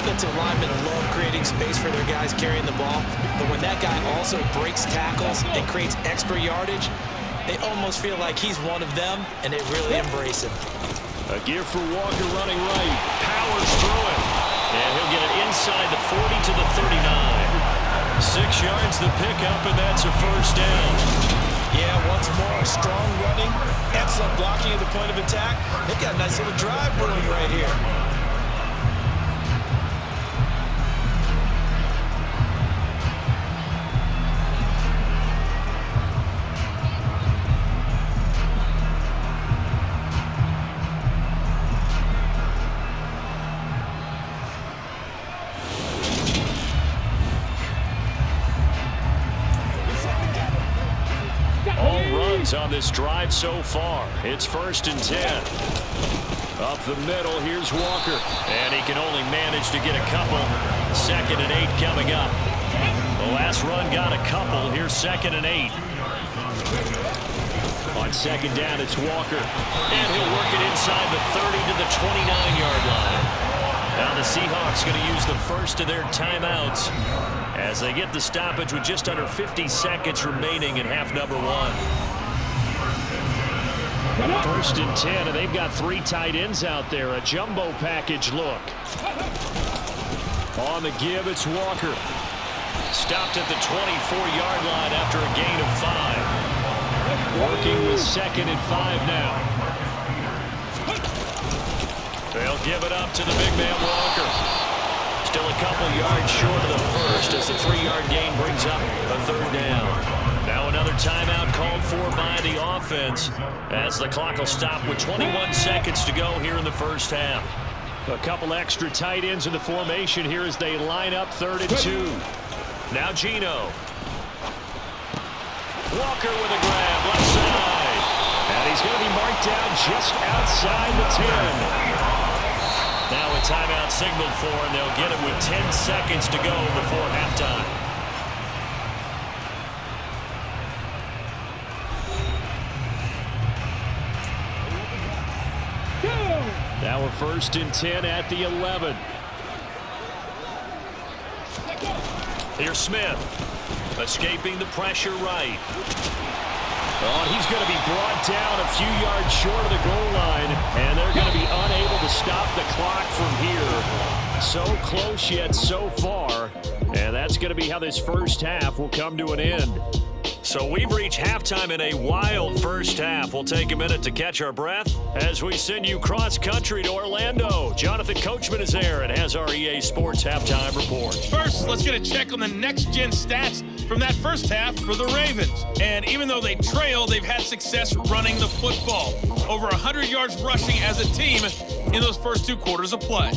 Offensive linemen love creating space for their guys carrying the ball, but when that guy also breaks tackles and creates extra yardage, they almost feel like he's one of them, and they really embrace him. A gear for Walker running right. Powers through it. And he'll get it inside the 40 to the 39. 6 yards the pickup, and that's a first down. Yeah, once more, strong running, excellent blocking at the point of attack. They've got a nice little drive brewing right here. On this drive so far, it's 1st and 10. Up the middle, here's Walker. And he can only manage to get a couple. 2nd and 8 coming up. The last run got a couple. Here's 2nd and 8. On 2nd down, it's Walker. And he'll work it inside the 30 to the 29-yard line. Now the Seahawks going to use the first of their timeouts as they get the stoppage with just under 50 seconds remaining in half number 1. 1st and 10, and they've got 3 tight ends out there. A jumbo package look. On the give, it's Walker. Stopped at the 24-yard line after a gain of 5. Working with 2nd and 5 now. They'll give it up to the big man Walker. Still a couple yards short of the first as the 3-yard gain brings up a 3rd down. Now another timeout called for by the offense as the clock will stop with 21 seconds to go here in the first half. A couple extra tight ends in the formation here as they line up 3rd and 2. Now Geno. Walker with a grab left side. And he's going to be marked down just outside the 10. Now a timeout signaled for, and they'll get it with 10 seconds to go before halftime. Now a 1st and 10 at the 11. Here's Smith. Escaping the pressure right. Oh, he's going to be brought down a few yards short of the goal line, and they're going to be unable to stop the clock from here. So close yet so far, and that's going to be how this first half will come to an end. So we've reached halftime in a wild first half. We'll take a minute to catch our breath as we send you cross-country to Orlando. Jonathan Coachman is there and has our EA Sports halftime report. First, let's get a check on the next-gen stats from that first half for the Ravens. And even though they trail, they've had success running the football. Over 100 yards rushing as a team in those first 2 quarters of play.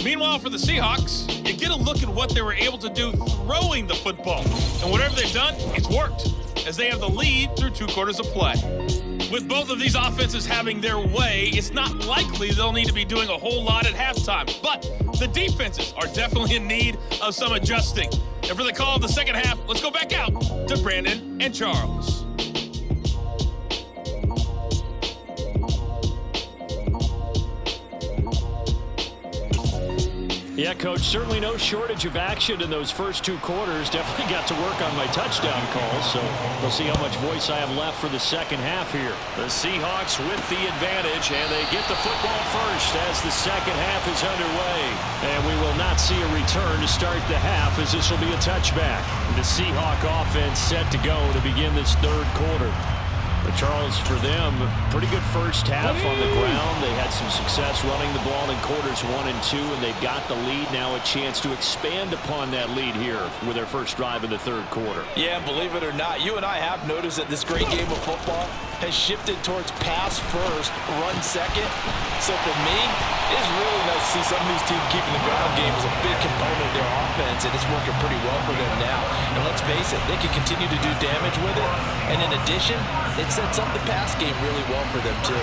Meanwhile, for the Seahawks, you get a look at what they were able to do throwing the football. And whatever they've done, it's worked, as they have the lead through 2 quarters of play. With both of these offenses having their way, it's not likely they'll need to be doing a whole lot at halftime. But the defenses are definitely in need of some adjusting. And for the call of the second half, let's go back out to Brandon and Charles. Yeah, Coach, certainly no shortage of action in those first 2 quarters. Definitely got to work on my touchdown calls, so we'll see how much voice I have left for the second half here. The Seahawks with the advantage, and they get the football first as the second half is underway. And we will not see a return to start the half, as this will be a touchback. The Seahawk offense set to go to begin this 3rd quarter. But Charles, for them, pretty good first half on the ground. They had some success running the ball in quarters 1 and 2, and they've got the lead. Now a chance to expand upon that lead here with their first drive in the third quarter. Yeah, believe it or not, you and I have noticed that this great game of football has shifted towards pass first, run second. So for me, it's really nice to see some of these teams keeping the ground game as a big component of their offense, and it's working pretty well for them now. And let's face it, they can continue to do damage with it. And in addition, it sets up the pass game really well for them too.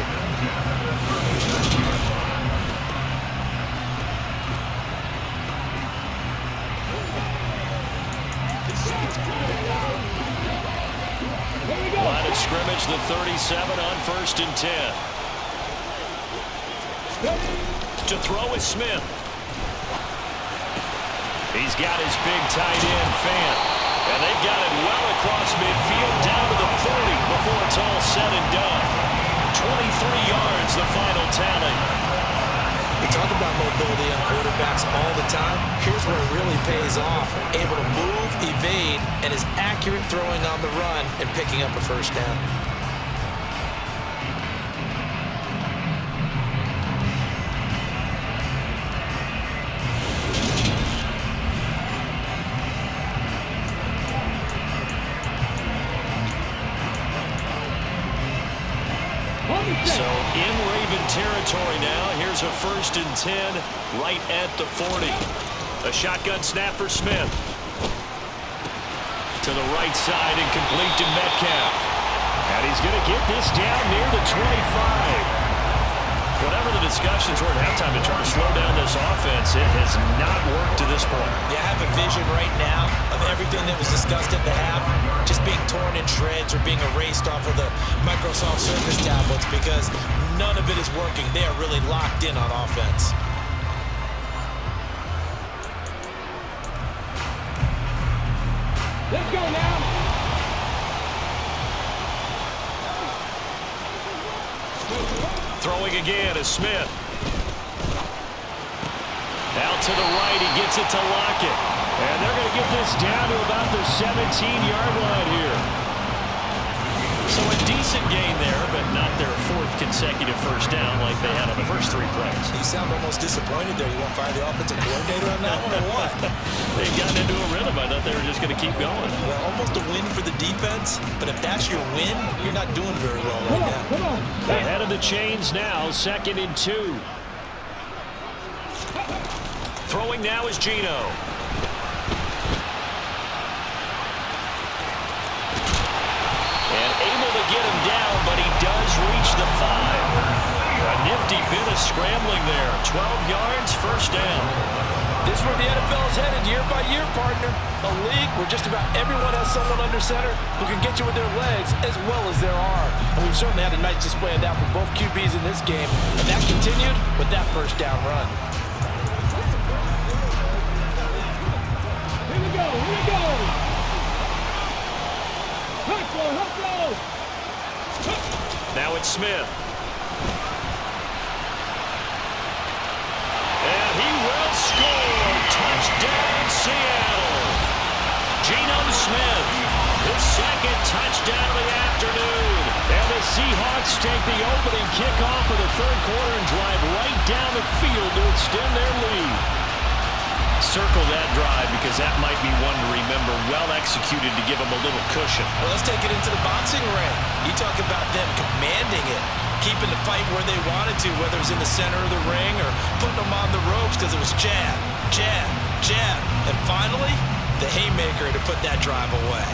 Line of scrimmage, the 37 on 1st and 10. To throw is Smith. He's got his big tight end, Fant. And they've got it well across midfield down to the 40 before it's all said and done. 23 yards, the final tally. We talk about mobility on quarterbacks all the time. Here's where it really pays off. Able to move, evade, and is accurate throwing on the run and picking up a first down. So in Raven territory now. Here's a 1st and 10 right at the 40. A shotgun snap for Smith. To the right side and complete to Metcalf. And he's going to get this down near the 25. Whatever the discussions were at halftime to try to slow down this offense, it has not worked to this point. Yeah, I have a vision right now of everything that was discussed at the half just being torn in shreds or being erased off of the Microsoft Surface tablets because none of it is working. They are really locked in on offense. Let's go now. Throwing again is Smith. Out to the right, he gets it to Lockett. And they're going to get this down to about the 17-yard line here. So a decent gain there, but not their 4th consecutive first down like they had on the first 3 plays. You sound almost disappointed there. You won't fire the offensive coordinator on that one or what? They've gotten into a rhythm. I thought they were just going to keep going. Well, almost a win for the defense, but if that's your win, you're not doing very well right now. Come on. Ahead of the chains now, 2nd and 2. Throwing now is Geno. And able to get him down, but he does reach the 5. A nifty bit of scrambling there. 12 yards, first down. This is where the NFL is headed year by year, partner. A league where just about everyone has someone under center who can get you with their legs as well as their arm. And we've certainly had a nice display of that from both QBs in this game. And that continued with that first down run. Here we go. Here we go. Let's go. Let's go. Now it's Smith. And he will score. Touchdown, Seattle. Geno Smith, his 2nd touchdown of the afternoon. And the Seahawks take the opening kickoff of the 3rd quarter and drive right down the field to extend their lead. Circle that drive because that might be one to remember. Well executed to give them a little cushion. Well, let's take it into the boxing ring. You talk about them commanding it, keeping the fight where they wanted to, whether it was in the center of the ring or putting them on the ropes because it was jab, jab, jab. And finally, the haymaker to put that drive away.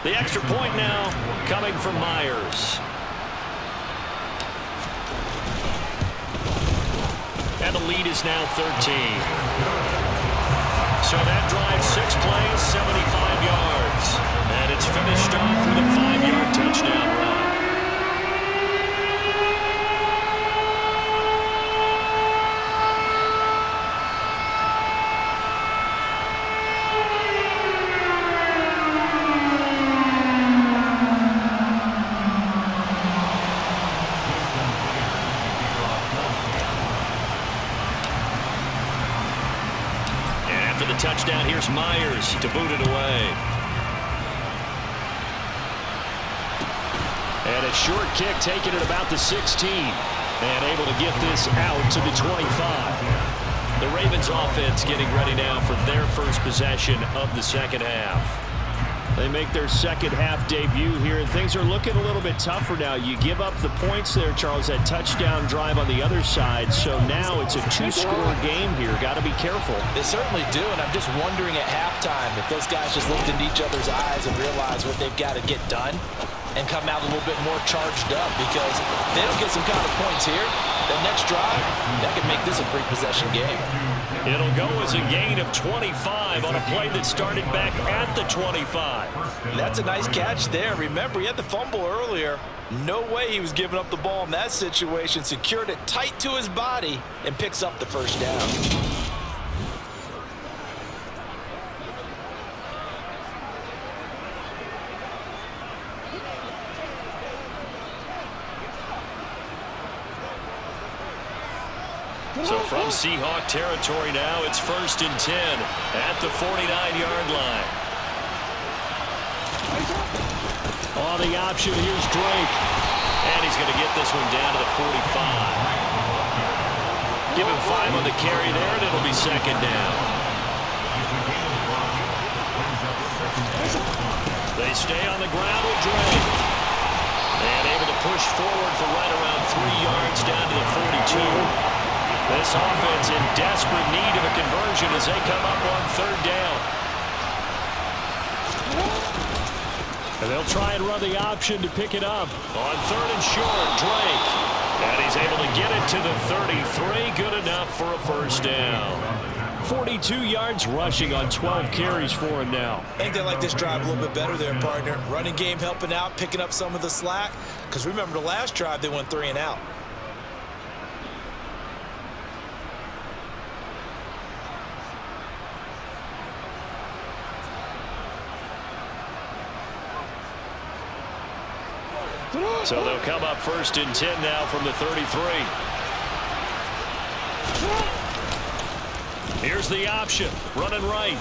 The extra point now coming from Myers. And the lead is now 13. So that drive, 6 plays, 75 yards. And it's finished off with a 5-yard touchdown run. yards to boot it away. And a short kick taken at about the 16. And able to get this out to the 25. The Ravens offense getting ready now for their first possession of the second half. They make their second half debut here, and things are looking a little bit tougher now. You give up the points there, Charles, that touchdown drive on the other side. So now it's a two-score game here. Got to be careful. They certainly do, and I'm just wondering at halftime if those guys just looked into each other's eyes and realized what they've got to get done and come out a little bit more charged up, because if they don't get some kind of points here, that next drive, that could make this a three-possession game. It'll go as a gain of 25 on a play that started back at the 25. That's a nice catch there. Remember, he had the fumble earlier. No way he was giving up the ball in that situation. Secured it tight to his body and picks up the first down. So from Seahawk territory now, it's 1st and 10 at the 49-yard line. On the option, here's Drake. And he's going to get this one down to the 45. Give him 5 on the carry there, and it'll be second down. They stay on the ground with Drake. And able to push forward for right around 3 yards down to the 42. This offense in desperate need of a conversion as they come up on 3rd down. And they'll try and run the option to pick it up. On 3rd and short, Drake. And he's able to get it to the 33. Good enough for a first down. 42 yards rushing on 12 carries for him now. I think they like this drive a little bit better there, partner. Running game helping out, picking up some of the slack. Because remember the last drive, they went 3 and out. So they'll come up 1st and 10 now from the 33. Here's the option. Running right.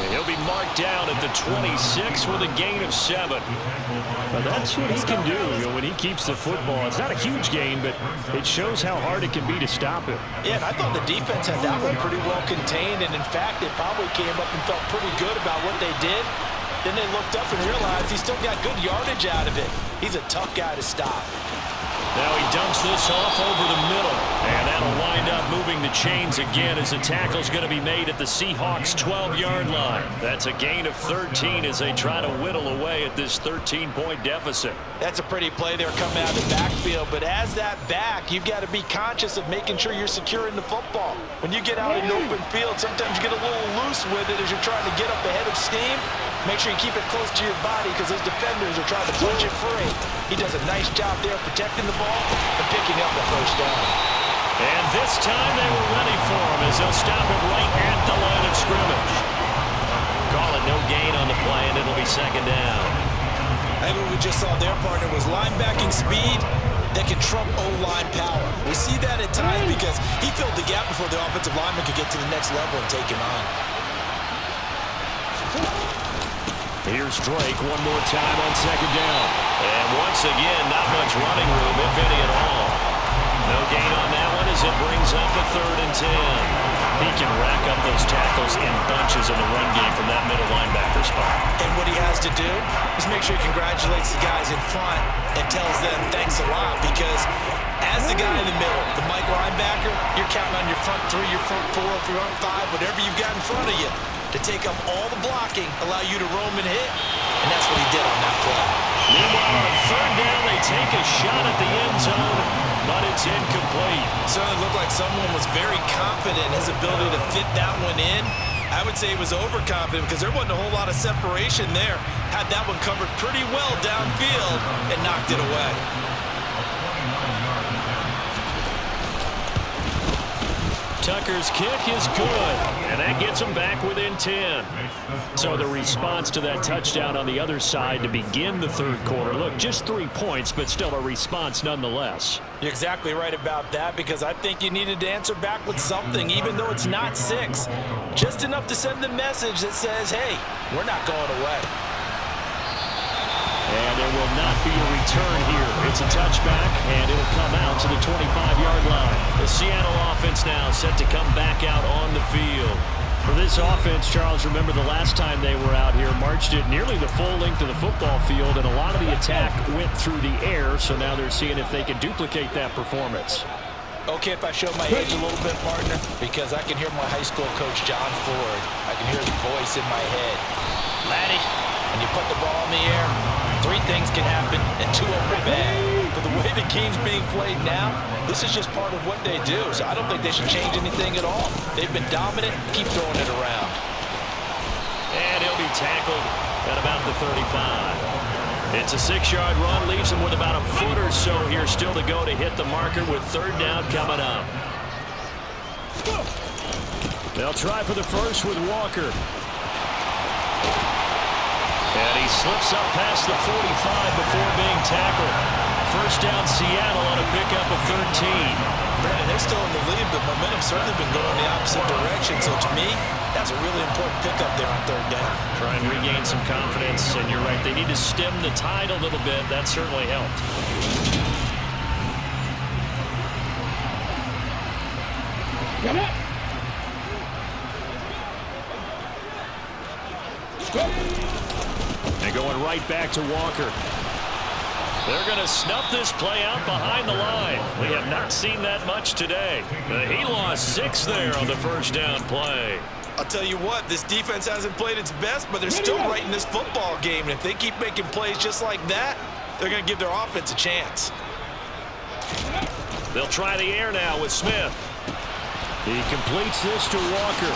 And he'll be marked down at the 26 with a gain of 7. Well, that's what he can do, when he keeps the football. It's not a huge gain, but it shows how hard it can be to stop him. Yeah, and I thought the defense had that one pretty well contained, and in fact, they probably came up and felt pretty good about what they did. Then they looked up and realized he still got good yardage out of it. He's a tough guy to stop. Now he dumps this off over the middle. And that'll wind up moving the chains again as the tackle's going to be made at the Seahawks' 12-yard line. That's a gain of 13 as they try to whittle away at this 13-point deficit. That's a pretty play there coming out of the backfield. But as that back, you've got to be conscious of making sure you're securing the football. When you get out in the open field, sometimes you get a little loose with it as you're trying to get up ahead of steam. Make sure you keep it close to your body because those defenders are trying to punch it free. He does a nice job there protecting the ball and picking up the first down. And this time they were ready for him as they'll stop him right at the line of scrimmage. Call it no gain on the play, and it'll be second down. I think what we just saw their partner was linebacking speed that can trump O-line power. We see that at times because he filled the gap before the offensive lineman could get to the next level and take him on. Here's Drake one more time on second down. And once again, not much running room, if any at all. No gain on that one as it brings up a 3rd and 10. He can rack up those tackles in bunches in the run game from that middle linebacker spot. And what he has to do is make sure he congratulates the guys in front and tells them thanks a lot, because as the guy in the middle, the Mike linebacker, you're counting on your front 3, your front 4, your front 5, whatever you've got in front of you to take up all the blocking, allow you to roam and hit, and that's what he did on that play. Meanwhile, on 3rd down, they take a shot at the end zone, but it's incomplete. Certainly looked like someone was very confident in his ability to fit that one in. I would say he was overconfident because there wasn't a whole lot of separation there. Had that one covered pretty well downfield and knocked it away. Tucker's kick is good, and that gets them back within 10. So the response to that touchdown on the other side to begin the third quarter. Look, just 3 points, but still a response nonetheless. You're exactly right about that, because I think you needed to answer back with something, even though it's not 6. Just enough to send the message that says, hey, we're not going away. And there will not be a return here. It's a touchback, and it'll come out to the 25-yard line. The Seattle offense now set to come back out on the field. For this offense, Charles, remember the last time they were out here, marched it nearly the full length of the football field, and a lot of the attack went through the air, so now they're seeing if they can duplicate that performance. Okay, if I show my age a little bit, partner, because I can hear my high school coach, John Ford. I can hear his voice in my head. Laddie, when you put the ball in the air, 3 things can happen, and 2 of them are bad. But the way the game's being played now, this is just part of what they do. So I don't think they should change anything at all. They've been dominant. Keep throwing it around. And he'll be tackled at about the 35. It's a 6-yard run, leaves him with about a foot or so here still to go to hit the marker with 3rd down coming up. They'll try for the first with Walker. And he slips up past the 45 before being tackled. First down Seattle on a pickup of 13. Brandon, they're still in the lead, but momentum's certainly been going the opposite direction. So to me, that's a really important pickup there on 3rd down. Try and regain some confidence, and you're right. They need to stem the tide a little bit. That certainly helped. Get it. And going right back to Walker. They're going to snuff this play out behind the line. We have not seen that much today. He lost 6 there on the first down play. I'll tell you what, this defense hasn't played its best, but they're still right in this football game. And if they keep making plays just like that, they're going to give their offense a chance. They'll try the air now with Smith. He completes this to Walker.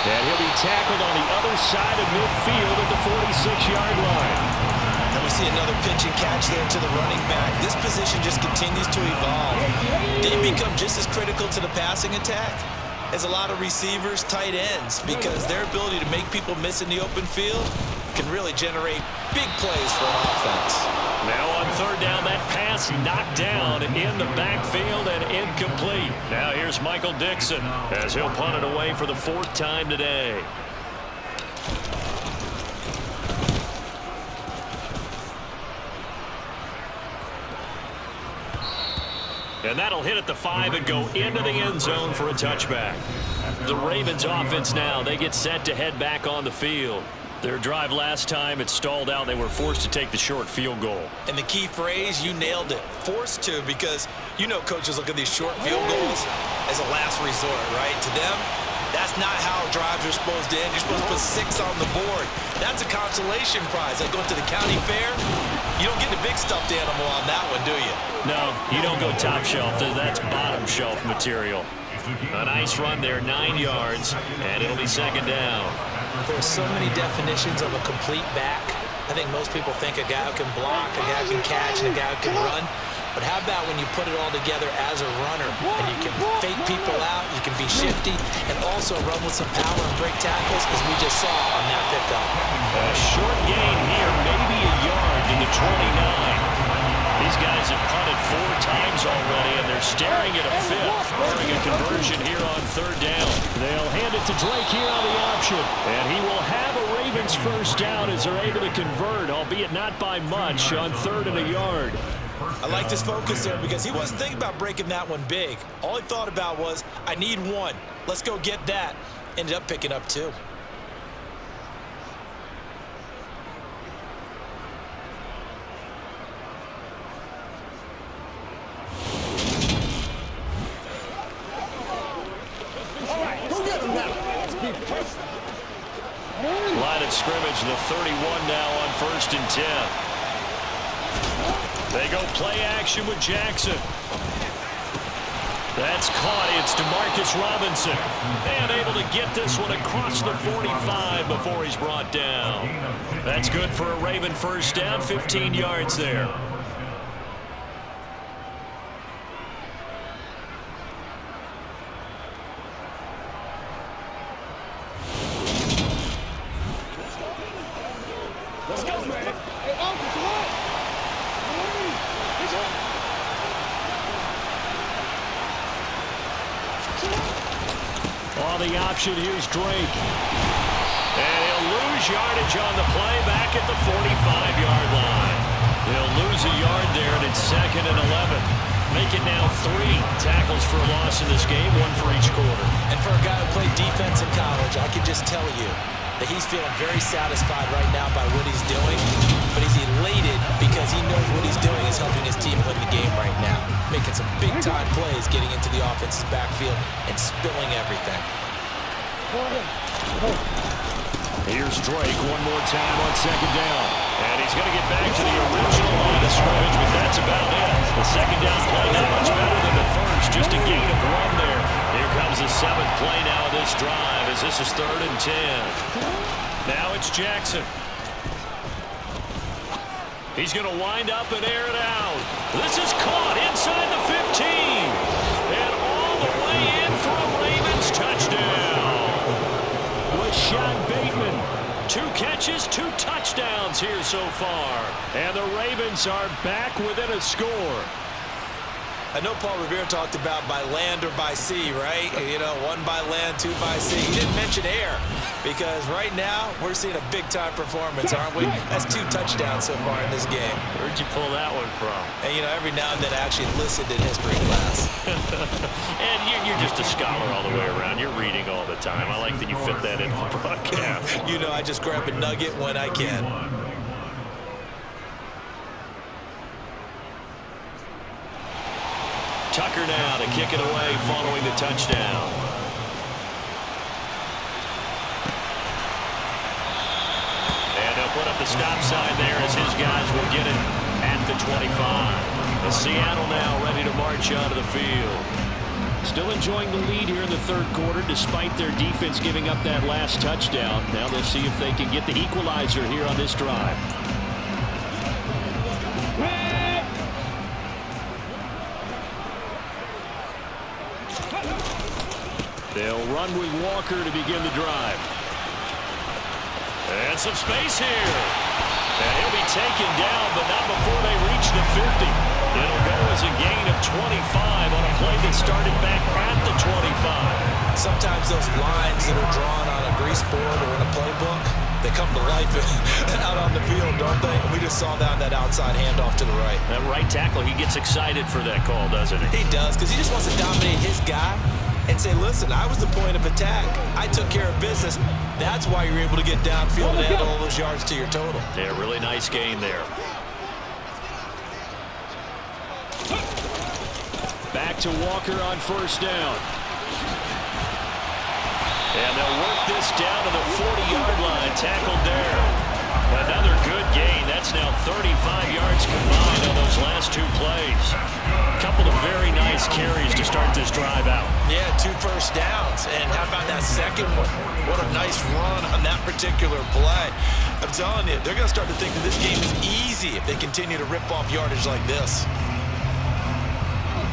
And he'll be tackled on the other side of midfield at the 46-yard line. And we see another pitch and catch there to the running back. This position just continues to evolve. They become just as critical to the passing attack as a lot of receivers, tight ends, because their ability to make people miss in the open field can really generate big plays for an offense. Now on 3rd down, that pass knocked down in the backfield and incomplete. Now here's Michael Dixon as he'll punt it away for the 4th time today. And that'll hit at the 5 and go into the end zone for a touchback. The Ravens offense now, they get set to head back on the field. Their drive last time, it stalled out. They were forced to take the short field goal. And the key phrase, you nailed it, forced to, because you know coaches look at these short field goals as a last resort, right? To them, that's not how drives are supposed to end. You're supposed to put 6 on the board. That's a consolation prize. Like going to the county fair, you don't get the big stuffed animal on that one, do you? No, you don't go top shelf. That's bottom shelf material. A nice run there, 9 yards, and it'll be 2nd down. There are so many definitions of a complete back. I think most people think a guy who can block, a guy who can catch, and a guy who can run. But how about when you put it all together as a runner, and you can fake people out, you can be shifty, and also run with some power and break tackles, as we just saw on that pickup. A short gain here, maybe a yard to the 29. These guys have punted 4 times already, and they're staring at a 5th, barring a conversion here on 3rd down. They'll hand it to Drake here on the option, and he will have a Ravens first down as they're able to convert, albeit not by much, on 3rd and a yard. I like this focus there because he wasn't thinking about breaking that one big. All he thought about was, I need 1. Let's go get that. Ended up picking up 2. Line of scrimmage, the 31 now on 1st and 10. They go play action with Jackson. That's caught. It's DeMarcus Robinson. And able to get this one across the 45 before he's brought down. That's good for a Raven first down, 15 yards there. Let's go, man. Hey, Uncle, come on. On the option, here's Drake. And he'll lose yardage on the play back at the 45-yard line. He'll lose a yard there, and it's 2nd and 11. Make it now 3 tackles for a loss in this game, 1 for each quarter. And for a guy who played defense in college, I can just tell you that he's feeling very satisfied right now by what he's doing, but he's elated because he knows what he's doing is helping his team win the game right now, making some big-time plays, getting into the offense's backfield and spilling everything. Here's Drake one more time on 2nd down. And he's going to get back to the original line of scrimmage, but that's about it. The 2nd down play not much better than the first, just a gain of 1 there. Here comes the 7th play now of this drive as this is 3rd and 10. Now it's Jackson. He's going to wind up and air it out. This is caught inside the 15. And all the way in for a Ravens touchdown. Rashad Bateman. 2 catches, 2 touchdowns here so far. And the Ravens are back within a score. I know Paul Revere talked about by land or by sea, right? You know, 1 by land, 2 by sea. He didn't mention air because right now we're seeing a big-time performance, aren't we? That's 2 touchdowns so far in this game. Where'd you pull that one from? And, you know, every now and then I actually listened in history class. And you're just a scholar all the way around. You're reading all the time. I like that you fit that into the broadcast. You know, I just grab a nugget when I can. Tucker now to kick it away following the touchdown. And they'll put up the stop sign there as his guys will get it at the 25. And Seattle now ready to march onto the field. Still enjoying the lead here in the 3rd quarter despite their defense giving up that last touchdown. Now they'll see if they can get the equalizer here on this drive. They'll run with Walker to begin the drive. And some space here. And he'll be taken down, but not before they reach the 50. It'll go as a gain of 25 on a play that started back at the 25. Sometimes those lines that are drawn on a grease board or in a playbook, they come to life out on the field, don't they? We just saw that outside handoff to the right. That right tackle, he gets excited for that call, doesn't he? He does, because he just wants to dominate his guy and say, listen, I was the point of attack. I took care of business. That's why you're able to get downfield and add all those yards to your total. Yeah, really nice gain there. Back to Walker on 1st down. And they'll work this down to the 40-yard line. Tackled there. Another good gain. That's now 35 yards combined on those last 2 plays. A couple of very nice carries to start this drive out. Yeah, 2 first downs. And how about that second one? What a nice run on that particular play. I'm telling you, they're going to start to think that this game is easy if they continue to rip off yardage like this.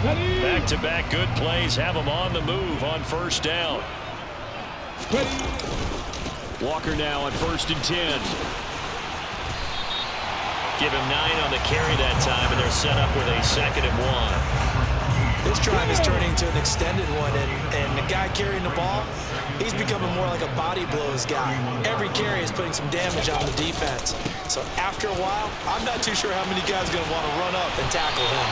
Back-to-back good plays have them on the move on 1st down. Walker now on 1st and 10. Give him 9 on the carry that time, and they're set up with a 2nd and 1. This drive is turning to an extended one, and the guy carrying the ball, he's becoming more like a body blows guy. Every carry is putting some damage on the defense. So after a while, I'm not too sure how many guys are going to want to run up and tackle him.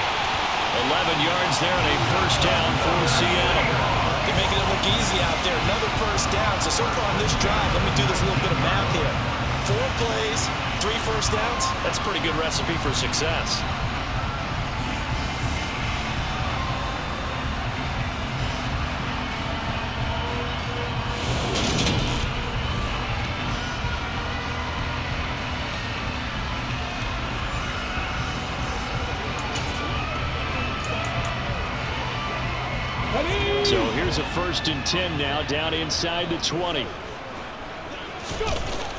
11 yards there and a 1st down for Seattle. They're making it look easy out there. Another 1st down. So far on this drive, let me do this little bit of math here. 4 plays, 3 first downs. That's a pretty good recipe for success. So here's a 1st and 10 now, down inside the 20.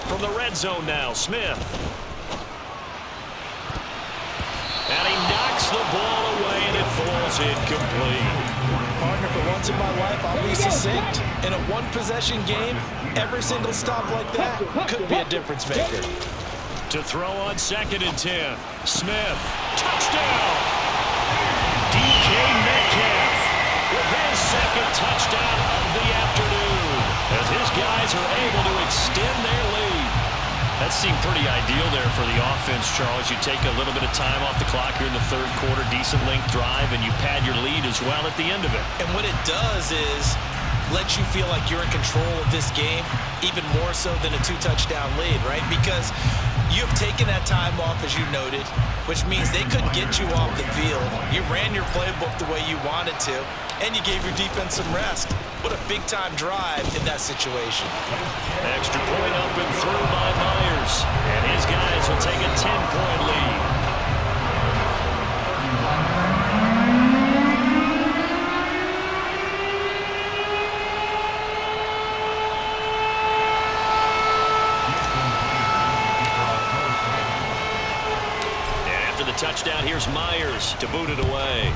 From the red zone now, Smith. And he knocks the ball away, and it falls incomplete. Partner, for once in my life, I'll be succinct. In a 1-possession game, every single stop like that could be a difference maker. To throw on 2nd and 10. Smith. Touchdown. DK Metcalf with his 2nd touchdown of the afternoon as his guys are able to extend their lead. That seemed pretty ideal there for the offense, Charles. You take a little bit of time off the clock here in the 3rd quarter, decent length drive, and you pad your lead as well at the end of it. And what it does is let you feel like you're in control of this game, even more so than a 2-touchdown lead, right? Because you have taken that time off, as you noted, which means they couldn't get you off the field. You ran your playbook the way you wanted to, and you gave your defense some rest. What a big-time drive in that situation. Extra point up and through by Myers, and his guys will take a 10-point lead. Touchdown, here's Myers to boot it away.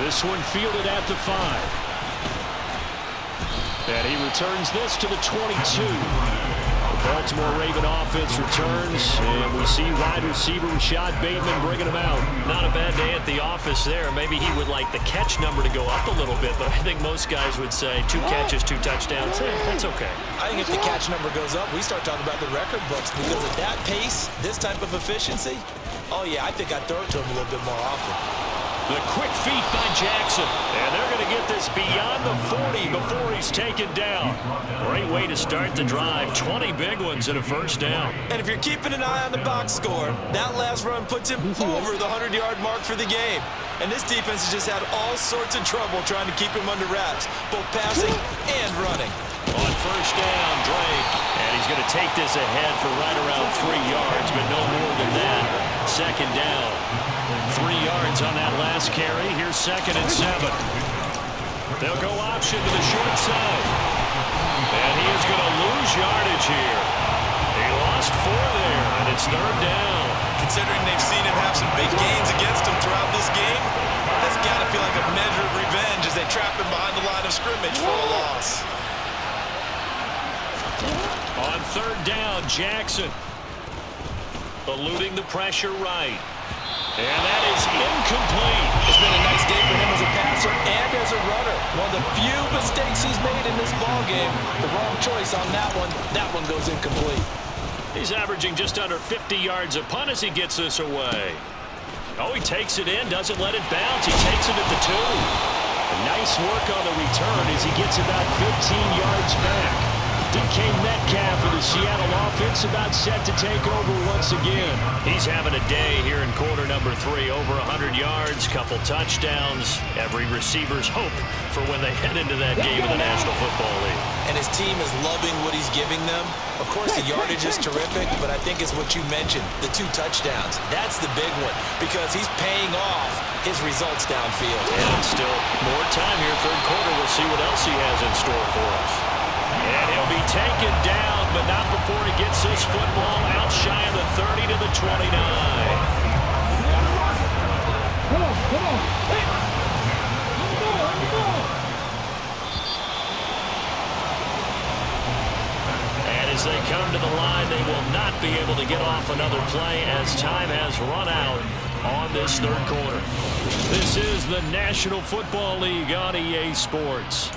This one fielded at the 5. And he returns this to the 22. The Baltimore Raven offense returns, and we see wide receiver Rashad Bateman bringing him out. Not a bad day at the office there. Maybe he would like the catch number to go up a little bit, but I think most guys would say 2 catches, 2 touchdowns. That's okay. I think if the catch number goes up, we start talking about the record books because at that pace, this type of efficiency, oh yeah, I think I'd throw it to him a little bit more often. The quick feet by Jackson. And they're going to get this beyond the 40 before he's taken down. Great way to start the drive. 20 big ones and a 1st down. And if you're keeping an eye on the box score, that last run puts him over the 100-yard mark for the game. And this defense has just had all sorts of trouble trying to keep him under wraps, both passing and running. On 1st down, Drake. And he's going to take this ahead for right around 3 yards, but no more than that. 2nd down. 3 yards on that last carry. Here's 2nd and 7. They'll go option to the short side. And he is going to lose yardage here. He lost 4 there, and it's 3rd down. Considering they've seen him have some big gains against him throughout this game, that's got to feel like a measure of revenge as they trap him behind the line of scrimmage for a loss. On 3rd down, Jackson. Eluding the pressure right. And that is incomplete. It's been a nice day for him as a passer and as a runner. One of the few mistakes he's made in this ballgame. The wrong choice on that one. That one goes incomplete. He's averaging just under 50 yards a punt as he gets this away. Oh, he takes it in, doesn't let it bounce. He takes it at the 2. Nice work on the return as he gets about 15 yards back. DK Metcalf for the Seattle offense about set to take over once again. He's having a day here in quarter number 3. Over 100 yards, couple touchdowns. Every receiver's hope for when they head into that game in the National Football League. And his team is loving what he's giving them. Of course, the yardage is terrific, but I think it's what you mentioned, the 2 touchdowns. That's the big one because he's paying off his results downfield. And still more time here, 3rd quarter. We'll see what else he has in store for us. And he'll be taken down, but not before he gets this football out shy of the 30 to the 29. Come on. And as they come to the line, they will not be able to get off another play as time has run out on this 3rd quarter. This is the National Football League on EA Sports.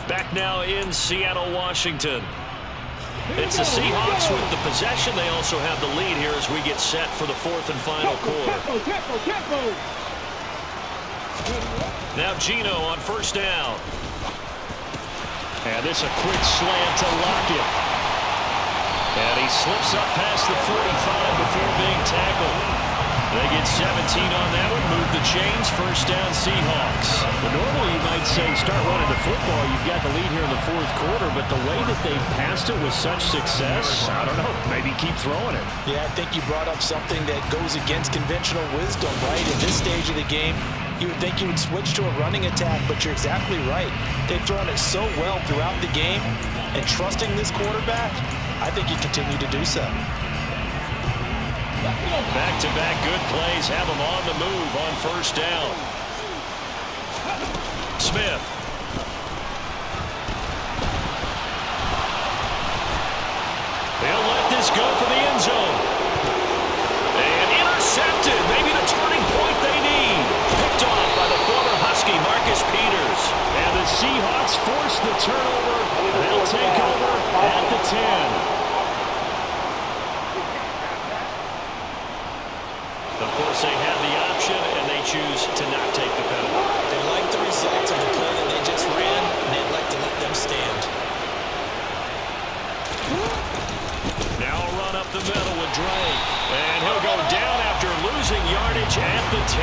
Back now in Seattle, Washington. It's the Seahawks with the possession. They also have the lead here as we get set for the 4th and final quarter. Now Geno on 1st down. And this a quick slant to Lockett. And he slips up past the 45 before being tackled. They get 17 on that one, move the chains, 1st down Seahawks. But normally you might say start running the football, you've got the lead here in the 4th quarter, but the way that they passed it with such success, I don't know, maybe keep throwing it. Yeah, I think you brought up something that goes against conventional wisdom, right? In this stage of the game, you would think you would switch to a running attack, but you're exactly right. They've thrown it so well throughout the game, and trusting this quarterback, I think you continue to do so. Back-to-back good plays have them on the move on 1st down. Smith. go for the end zone. And intercepted. Maybe the turning point they need. Picked off by the former Husky, Marcus Peters. And the Seahawks force the turnover. They'll take over at the 10. Of course, they have the option, and they choose to not take the penalty. They like the results of the play that they just ran, and they'd like to let them stand. Now a run up the middle with Drake. And he'll go down after losing yardage at the 10.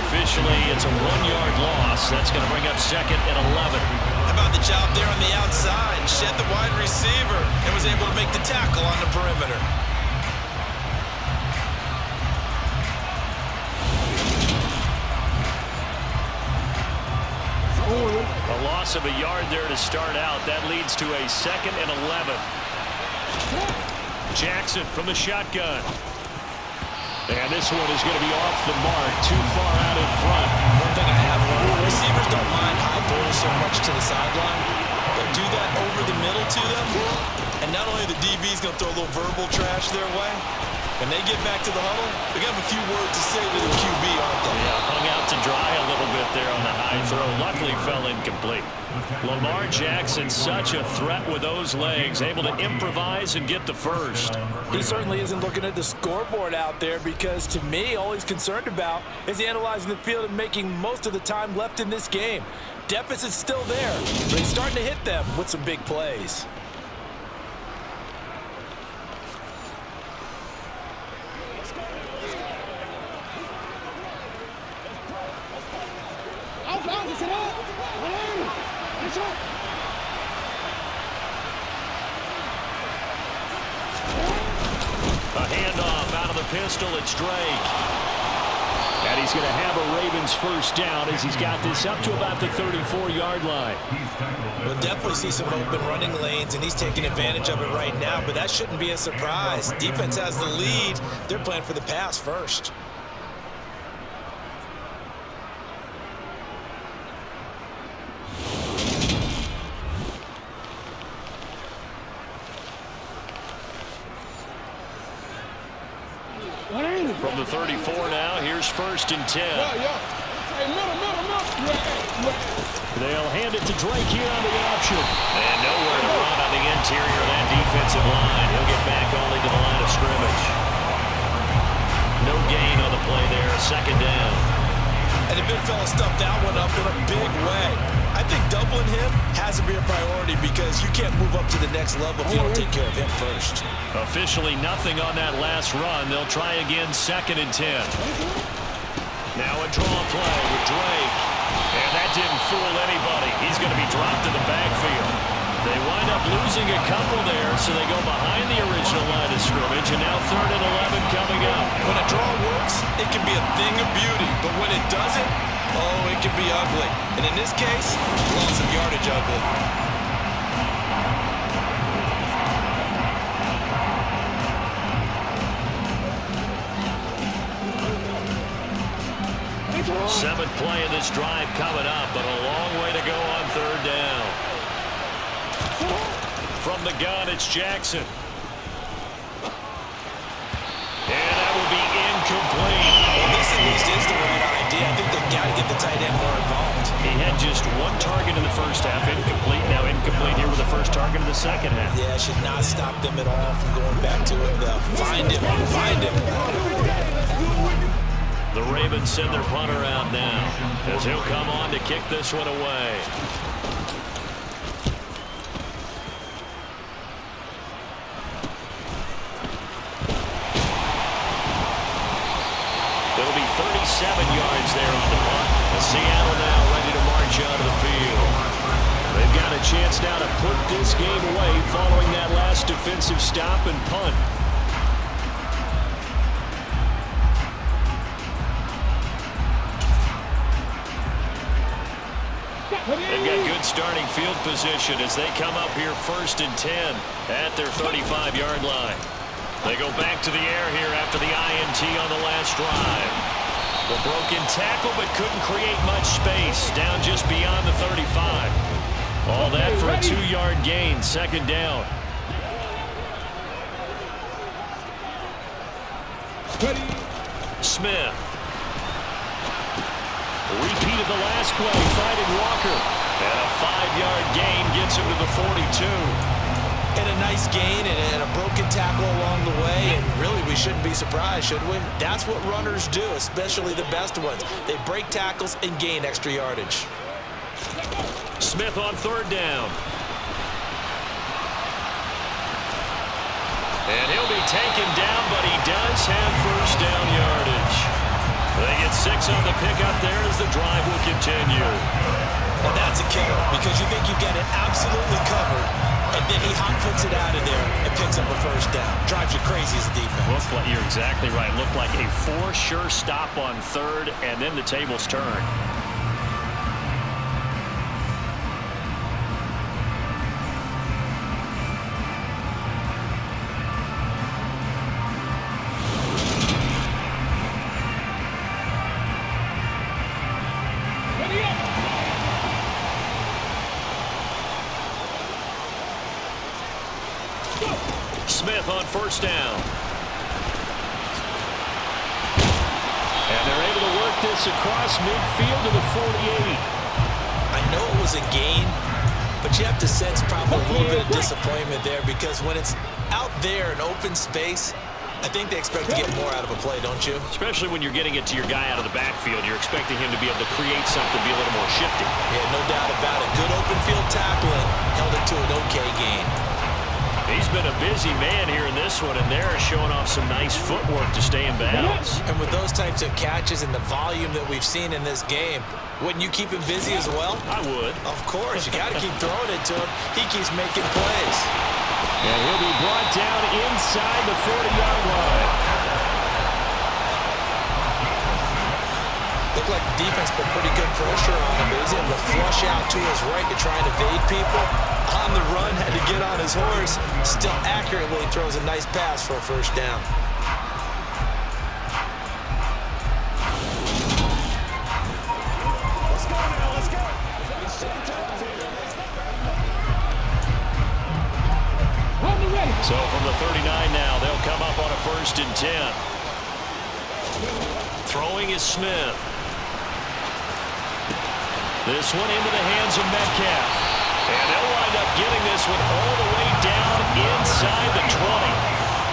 Officially, it's a 1-yard loss. That's going to bring up 2nd and 11. How about the job there on the outside? Shed the wide receiver and was able to make the tackle on the perimeter. A loss of a yard there to start out. That leads to a 2nd and 11. Jackson from the shotgun. And this one is going to be off the mark, too far out in front. One thing I have learned, receivers don't mind high balls so much to the sideline, but do that over the middle to them, and not only the DB's going to throw a little verbal trash their way, when they get back to the huddle, they're going to have a few words to say to the QB, aren't they? Yeah, hung out to dry a little bit there on the high throw. Luckily fell incomplete. Lamar Jackson, such a threat with those legs, able to improvise and get the first. He certainly isn't looking at the scoreboard out there because, to me, all he's concerned about is analyzing the field and making most of the time left in this game. Deficit's still there, but he's starting to hit them with some big plays. A handoff out of the pistol. It's Drake. And he's going to have a Ravens first down as he's got this up to about the 34-yard line. We'll definitely see some open running lanes, and he's taking advantage of it right now, but that shouldn't be a surprise. Defense has the lead. They're playing for the pass first. From the 34 now, here's 1st and 10. They'll hand it to Drake here on the option. And nowhere to run on the interior of that defensive line. He'll get back only to the line of scrimmage. No gain on the play there, 2nd down. And the big fella stuffed that one up in a big way. I think doubling him has to be a priority because you can't move up to the next level if you don't take care of him first. Officially nothing on that last run. They'll try again, 2nd and 10. Now a draw play with Drake. And that didn't fool anybody. He's going to be dropped in the backfield. They wind up losing a couple there, so they go behind the original line of scrimmage, and now 3rd and 11 coming up. When a draw works, it can be a thing of beauty, but when it doesn't, oh, it can be ugly. And in this case, loss of yardage ugly. Seventh play of this drive coming up, but a long way to go on 3rd down. From the gun, it's Jackson. And that will be incomplete. Well, this at least is the right idea. I think they've got to get the tight end more involved. He had just 1 target in the first half, incomplete. Now incomplete here with the first target in the second half. Yeah, it should not stop them at all from going back to it. Find him. The Ravens send their punter out now as he'll come on to kick this one away. It'll be 37 yards there on the punt. Seattle now ready to march out of the field. They've got a chance now to put this game away following that last defensive stop and punt. They've got good starting field position as they come up here 1st and 10 at their 35-yard line. They go back to the air here after the INT on the last drive. The broken tackle, but couldn't create much space down just beyond the 35. All that for a 2-yard gain, 2nd down. Smith. Repeat of the last play, finding Walker. And a 5-yard gain gets him to the 42. And a nice gain and a broken tackle along the way. And really, we shouldn't be surprised, should we? That's what runners do, especially the best ones. They break tackles and gain extra yardage. Smith on 3rd down. And he'll be taken down, but he does have 1st down yardage. They get 6 on the pickup there as the drive will continue. Well, that's a killer because you think you've got it absolutely covered, and then he hot-foots it out of there and picks up a 1st down. Drives you crazy as a defense. You're exactly right. Looked like a for-sure stop on 3rd, and then the tables turned. Smith on 1st down. And they're able to work this across midfield to the 48. I know it was a gain, but you have to sense probably a little bit of disappointment there because when it's out there in open space, I think they expect to get more out of a play, don't you? Especially when you're getting it to your guy out of the backfield. You're expecting him to be able to create something, be a little more shifty. Yeah, no doubt about it. Good open field tackling, held it to an okay gain. He's been a busy man here in this one, and they're showing off some nice footwork to stay in bounds. And with those types of catches and the volume that we've seen in this game, wouldn't you keep him busy as well? I would. Of course. You got to keep throwing it to him. He keeps making plays. And he'll be brought down inside the 40-yard line. Looked like the defense put pretty good pressure on him, but he's able to flush out to his right to try and evade people. On the run, had to get on his horse. Still accurately throws a nice pass for a 1st down. Let's go now, let's go. So from the 39 now, they'll come up on a 1st and 10. Throwing is Smith. This one into the hands of Metcalf. And they'll wind up getting this one all the way down inside the 20.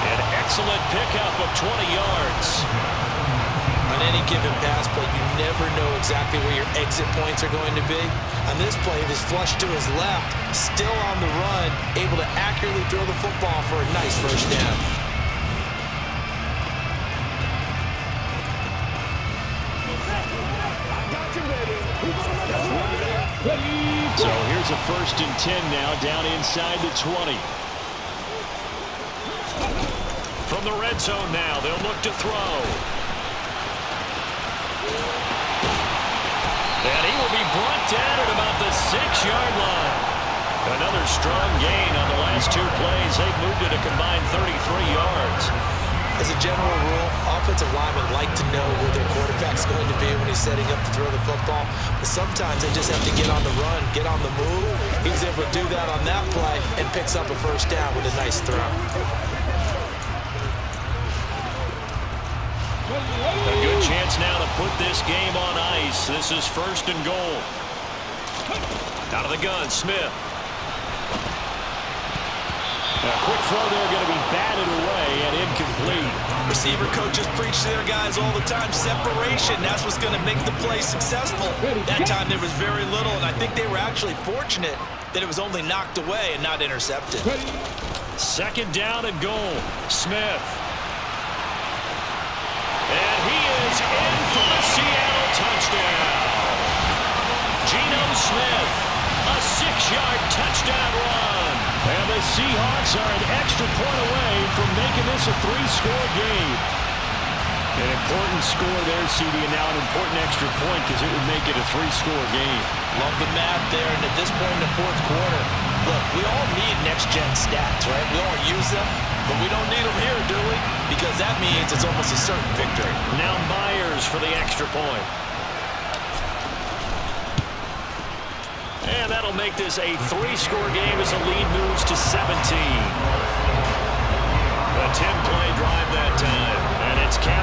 An excellent pickup of 20 yards. On any given pass play, you never know exactly where your exit points are going to be. On this play, it was flushed to his left, still on the run, able to accurately throw the football for a nice 1st down. So here's a 1st and 10 now down inside the 20. From the red zone now, they'll look to throw. And he will be brought down at about the 6-yard line. Another strong gain on the last 2 plays. They've moved it a combined 33 yards. As a general rule, offensive linemen like to know where their quarterback's going to be when he's setting up to throw the football. But sometimes they just have to get on the run, get on the move. He was able to do that on that play and picks up a 1st down with a nice throw. A good chance now to put this game on ice. This is 1st and goal. Out of the gun, Smith. A quick throw there going to be batted away and incomplete. Receiver coaches preach to their guys all the time, separation. That's what's going to make the play successful. That time there was very little, and I think they were actually fortunate that it was only knocked away and not intercepted. 2nd down and goal. Smith. And he is in for the Seattle touchdown. Geno Smith, a 6-yard touchdown run. And the Seahawks are an extra point away from making this a 3-score game. An important score there, CD, and now an important extra point because it would make it a 3-score game. Love the math there, and at this point in the 4th quarter, look, we all need next-gen stats, right? We all use them, but we don't need them here, do we? Because that means it's almost a certain victory. Now Myers for the extra point. And that'll make this a 3-score game as the lead moves to 17. A 10-play drive that time, and it's counted.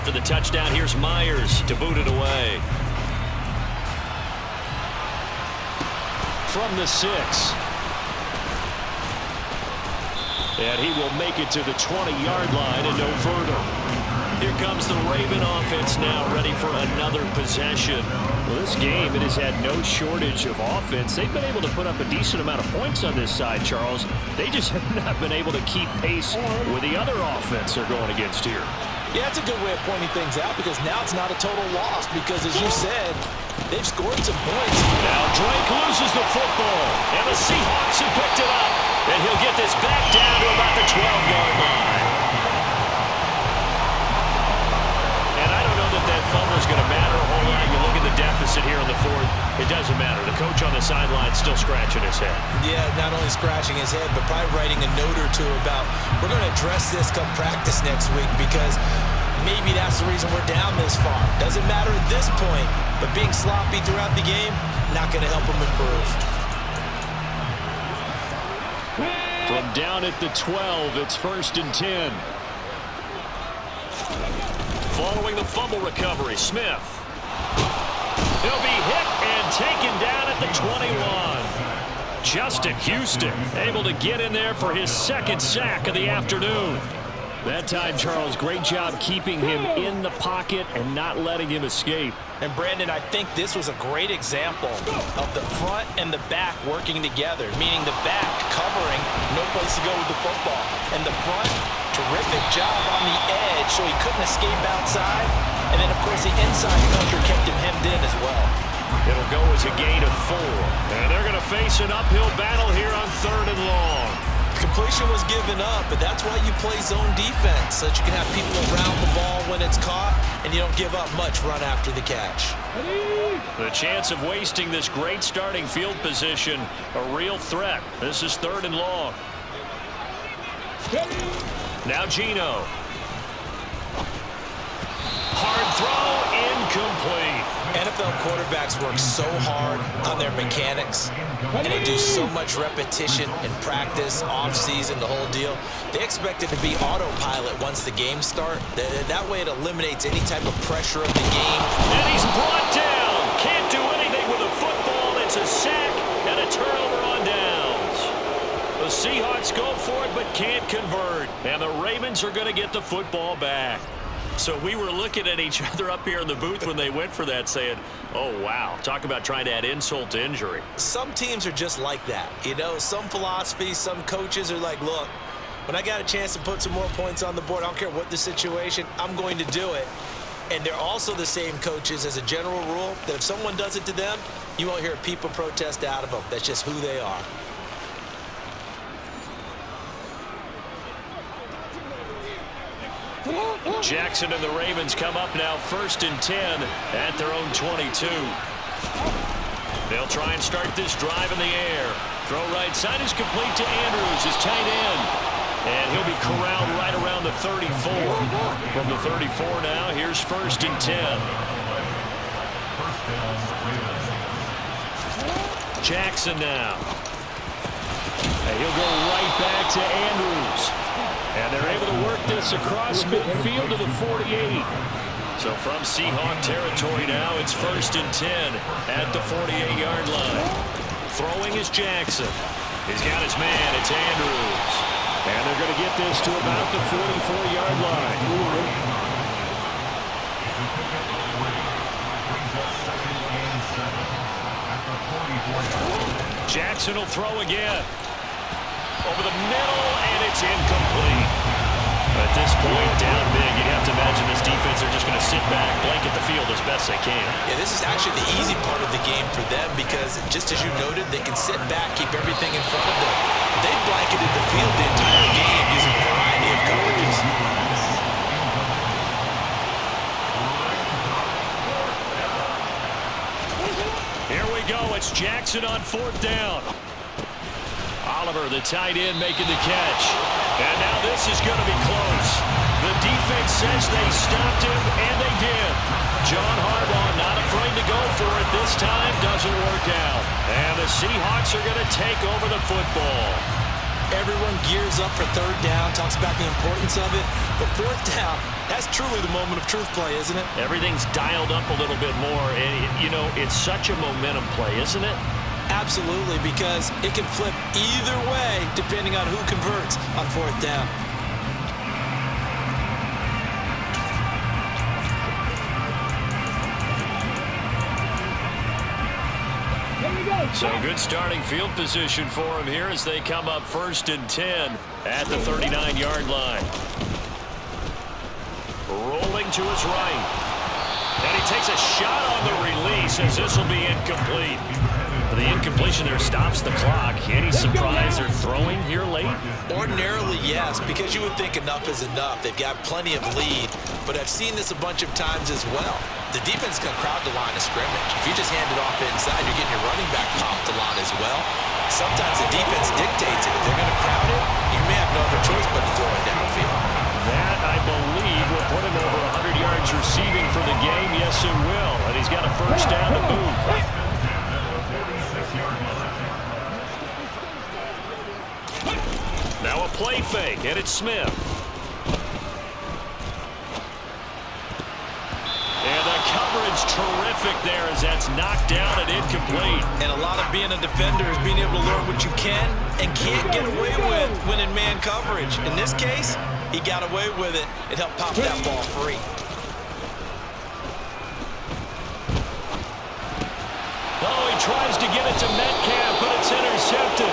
After the touchdown, here's Myers to boot it away. From the 6. And he will make it to the 20-yard line and no further. Here comes the Raven offense now, ready for another possession. Well, this game, it has had no shortage of offense. They've been able to put up a decent amount of points on this side, Charles. They just have not been able to keep pace with the other offense they're going against here. Yeah, that's a good way of pointing things out because now it's not a total loss because, as you said, they've scored some points. Now Drake loses the football, and the Seahawks have picked it up. And he'll get this back down to about the 12-yard line. And I don't know that that fumble is going to matter a whole lot. You look at the deficit here in the 4th. It doesn't matter. The coach on the sideline still scratching his head. Yeah, not only scratching his head, but probably writing a note or two about, we're going to address this come practice next week because maybe that's the reason we're down this far. Doesn't matter at this point, but being sloppy throughout the game, not going to help him improve. From down at the 12, it's 1st and 10. Following the fumble recovery, Smith. He'll be hit and taken down at the 21. Justin Houston able to get in there for his 2nd sack of the afternoon. That time, Charles, great job keeping him in the pocket and not letting him escape. And Brandon, I think this was a great example of the front and the back working together, meaning the back covering, no place to go with the football. And the front, terrific job on the edge so he couldn't escape outside. And then, of course, the inside pressure kept him hemmed in as well. It'll go as a gain of 4. And they're going to face an uphill battle here on 3rd and long. Completion was given up, but that's why you play zone defense, so that you can have people around the ball when it's caught, and you don't give up much run after the catch. The chance of wasting this great starting field position, a real threat. This is 3rd and long. Now Geno. Hard throw, incomplete. NFL quarterbacks work so hard on their mechanics, and they do so much repetition in practice, off-season, the whole deal. They expect it to be autopilot once the games start. That way it eliminates any type of pressure of the game. And he's brought down. Can't do anything with a football. It's a sack and a turnover on downs. The Seahawks go for it but can't convert. And the Ravens are going to get the football back. So we were looking at each other up here in the booth when they went for that saying, oh, wow, talk about trying to add insult to injury. Some teams are just like that. You know, some philosophies, some coaches are like, look, when I got a chance to put some more points on the board, I don't care what the situation, I'm going to do it. And they're also the same coaches as a general rule that if someone does it to them, you won't hear people protest out of them. That's just who they are. Jackson and the Ravens come up now 1st and 10 at their own 22. They'll try and start this drive in the air. Throw right side is complete to Andrews, his tight end. And he'll be corralled right around the 34. From the 34 now, here's 1st and 10. Jackson now. And he'll go right back to Andrews. And they're able to work this across midfield to the 48. So from Seahawk territory now, it's 1st and 10 at the 48-yard line. Throwing is Jackson. He's got his man. It's Andrews. And they're going to get this to about the 44-yard line. Jackson will throw again. Over the middle, and it's incomplete. At this point, down big, you'd have to imagine this defense, they're just going to sit back, blanket the field as best they can. Yeah, this is actually the easy part of the game for them because, just as you noted, they can sit back, keep everything in front of them. They've blanketed the field the entire game using a variety of coverages. Here we go. It's Jackson on 4th down. Oliver, the tight end, making the catch. And now this is going to be close. The defense says they stopped him, and they did. John Harbaugh not afraid to go for it this time. Doesn't work out. And the Seahawks are going to take over the football. Everyone gears up for third down, talks about the importance of it. But fourth down, that's truly the moment of truth play, isn't it? Everything's dialed up a little bit more. And, you know, it's such a momentum play, isn't it? Absolutely, because it can flip either way depending on who converts on fourth down. So good starting field position for him here as they come up 1st and 10 at the 39-yard line. Rolling to his right. And he takes a shot on the release as this will be incomplete. The incompletion there stops the clock. Any surprise they're throwing here late? Ordinarily, yes, because you would think enough is enough. They've got plenty of lead, but I've seen this a bunch of times as well. The defense can crowd the line of scrimmage. If you just hand it off inside, you're getting your running back popped a lot as well. Sometimes the defense dictates it. If they're going to crowd it, you may have no other choice but to throw it downfield. That, I believe, will put him over 100 yards receiving for the game. Yes, it will. And he's got a first down to boot. Now a play fake, and it's Smith. And the coverage terrific there as that's knocked down and incomplete. And a lot of being a defender is being able to learn what you can and can't get away with when in man coverage. In this case, he got away with it. It helped pop that ball free. Oh, he tries to get it to Metcalf, but it's intercepted.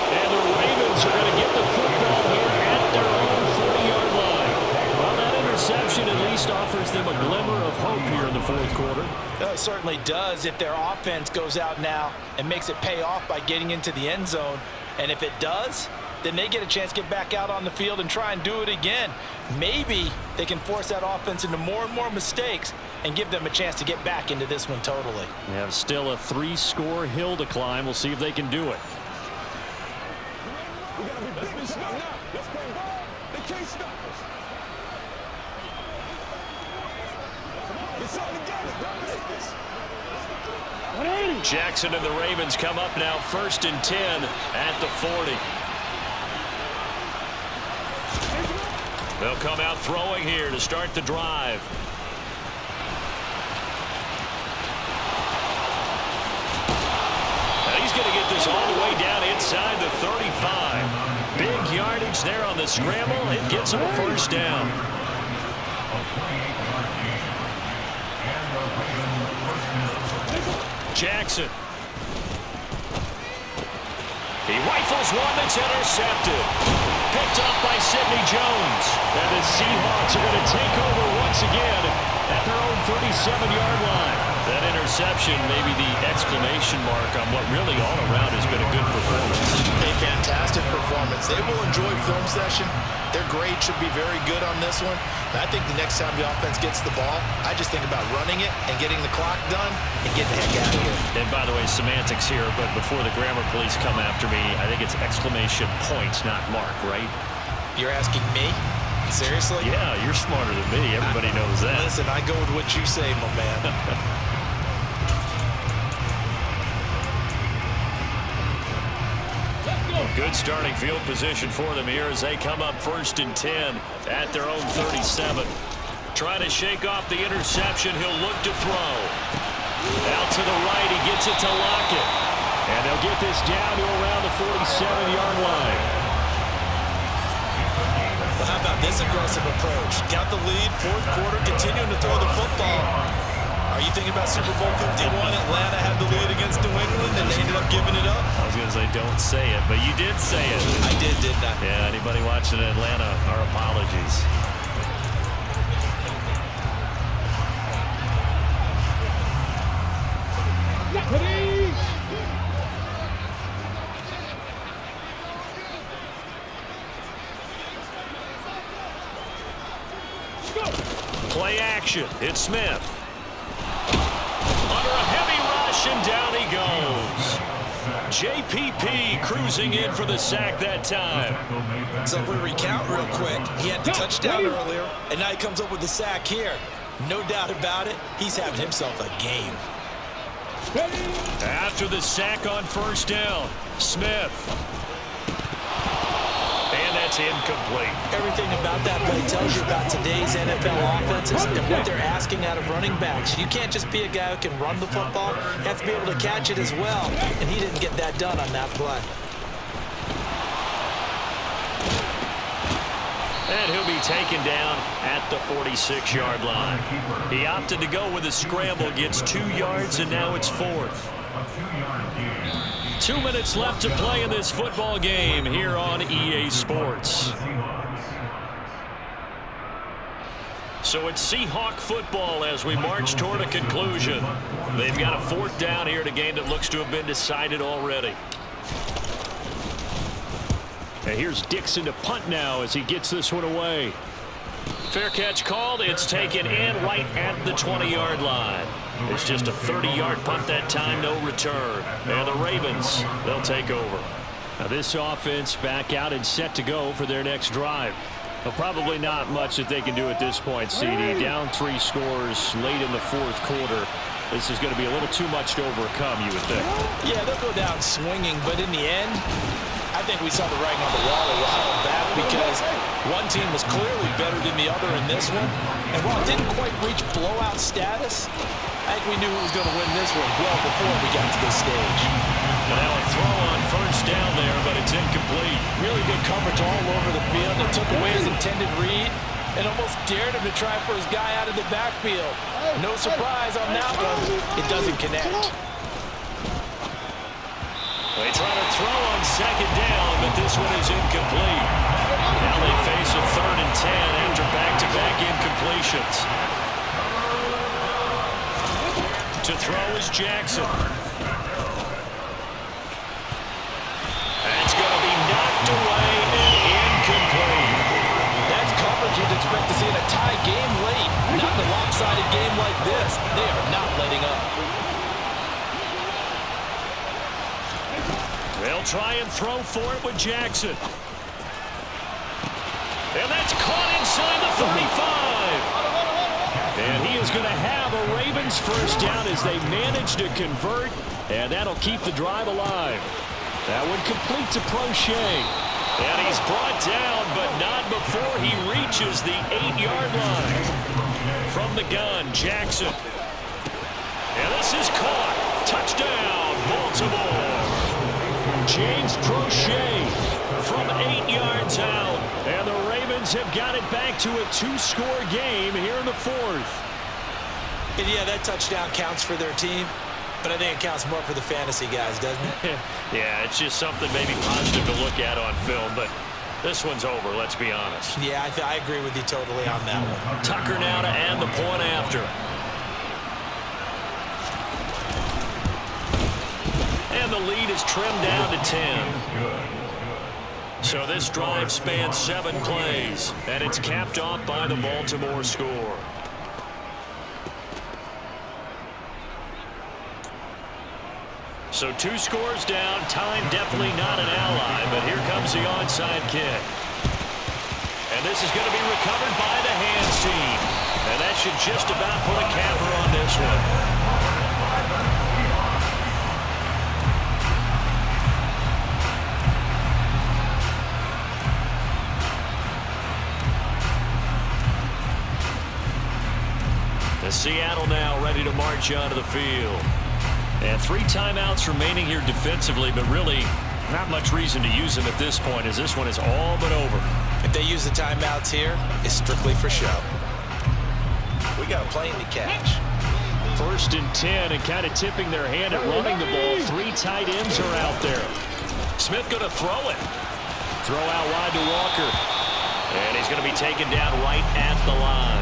And the Ravens are going to get the football here at their own 40-yard line. Well, that interception at least offers them a glimmer of hope here in the fourth quarter. It certainly does if their offense goes out now and makes it pay off by getting into the end zone. And if it does, then they get a chance to get back out on the field and try and do it again. Maybe they can force that offense into more and more mistakes and give them a chance to get back into this one totally. They have still a 3-score hill to climb. We'll see if they can do it. Let's be smart now. Let's go. They can't stop us. It's all together. Jackson and the Ravens come up now 1st and 10 at the 40. They'll come out throwing here to start the drive. And he's going to get this all the way down inside the 35. Big yardage there on the scramble. It gets him a first down. Jackson. He rifles one that's intercepted. Picked up by Sidney Jones. And the Seahawks are going to take over once again at their own 37-yard line. That interception may be the exclamation mark on what really all around has been a good performance. A fantastic performance. They will enjoy film session. Their grade should be very good on this one. And I think the next time the offense gets the ball, I just think about running it and getting the clock done and getting the heck out of here. And by the way, semantics here, but before the grammar police come after me, I think it's exclamation points, not mark, right? You're asking me? Seriously? Yeah, you're smarter than me. Everybody knows that. Listen, I go with what you say, my man. Good starting field position for them here as they come up 1st and 10 at their own 37. Trying to shake off the interception. He'll look to throw. Out to the right. He gets it to Lockett. And they'll get this down to around the 47-yard line. Well, how about this aggressive approach? Got the lead, fourth quarter, continuing to throw the football. Are you thinking about Super Bowl 51? Atlanta had the lead against New England, and they ended up giving it up. I was going to say, don't say it, but you did say it. I did, didn't I? Yeah, anybody watching Atlanta, our apologies. Play action. It's Smith. Under a heavy rush, and down he goes. JPP cruising in for the sack that time. So if we recount real quick, he had the touchdown earlier, and now he comes up with the sack here. No doubt about it, he's having himself a game. After the sack on first down, Smith. It's incomplete. Everything about that play tells you about today's NFL offenses and what they're asking out of running backs. You can't just be a guy who can run the football. You have to be able to catch it as well, and he didn't get that done on that play. And he'll be taken down at the 46-yard line. He opted to go with a scramble, gets 2 yards, and now it's 4th. 2 minutes left to play in this football game here on EA Sports. So it's Seahawk football as we march toward a conclusion. They've got a 4th down here in a game that looks to have been decided already. And here's Dixon to punt now as he gets this one away. Fair catch called. It's taken in right at the 20-yard line. It's just a 30-yard punt that time, no return. And the Ravens, they'll take over. Now this offense back out and set to go for their next drive. Well, probably not much that they can do at this point, CD. Down 3 scores late in the 4th quarter. This is going to be a little too much to overcome, you would think. Yeah, they'll go down swinging, but in the end, I think we saw the writing on the wall a while back because one team was clearly better than the other in this one. And while it didn't quite reach blowout status, I think we knew who was going to win this one well before we got to this stage. Now a throw on 1st down there, but it's incomplete. Really good coverage all over the field. It took away his intended read and almost dared him to try for his guy out of the backfield. No surprise on that one. It doesn't connect. They try to throw on 2nd down, but this one is incomplete. Now they face a 3rd and 10 after back-to-back incompletions. To throw is Jackson. That's going to be knocked away and incomplete. That's coverage you'd expect to see in a tie game late. Not in a lopsided game like this. They are not letting up. They'll try and throw for it with Jackson. And that's caught inside the 35. And he is going to have a Ravens 1st down as they manage to convert. And that'll keep the drive alive. That one complete to Prochet. And he's brought down, but not before he reaches the 8-yard line. From the gun, Jackson. And this is caught. Touchdown, Baltimore. James Prochet from 8 yards out. And the Ravens have got it back to a 2-score game here in the 4th. And yeah, that touchdown counts for their team, but I think it counts more for the fantasy guys, doesn't it? Yeah, it's just something maybe positive to look at on film, but this one's over, let's be honest. Yeah, I agree with you totally on that one. Tucker now to add the point after. And the lead is trimmed down to 10. So this drive spans 7 plays, and it's capped off by the Baltimore score. So 2 scores down, time definitely not an ally, but here comes the onside kick. And this is going to be recovered by the hands team. And that should just about put a capper on this one. Seattle now ready to march onto the field. And 3 timeouts remaining here defensively, but really not much reason to use them at this point as this one is all but over. If they use the timeouts here, it's strictly for show. We got a plane to catch. 1st and 10 and kind of tipping their hand at running the ball. 3 tight ends are out there. Smith going to throw it. Throw out wide to Walker. And he's going to be taken down right at the line.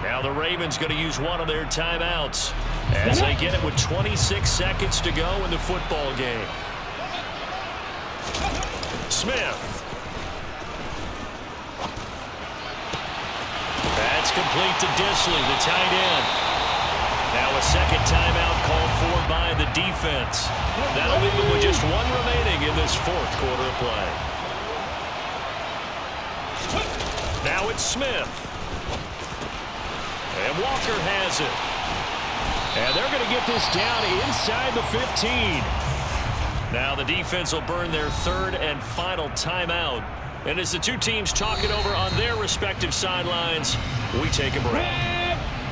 Now the Ravens going to use one of their timeouts as they get it with 26 seconds to go in the football game. Smith. That's complete to Disley, the tight end. Now a second timeout called for by the defense. That'll leave them with just 1 remaining in this 4th quarter of play. Now it's Smith. And Walker has it. And they're going to get this down inside the 15. Now the defense will burn their 3rd and final timeout And as the two teams talk it over on their respective sidelines, we take a break.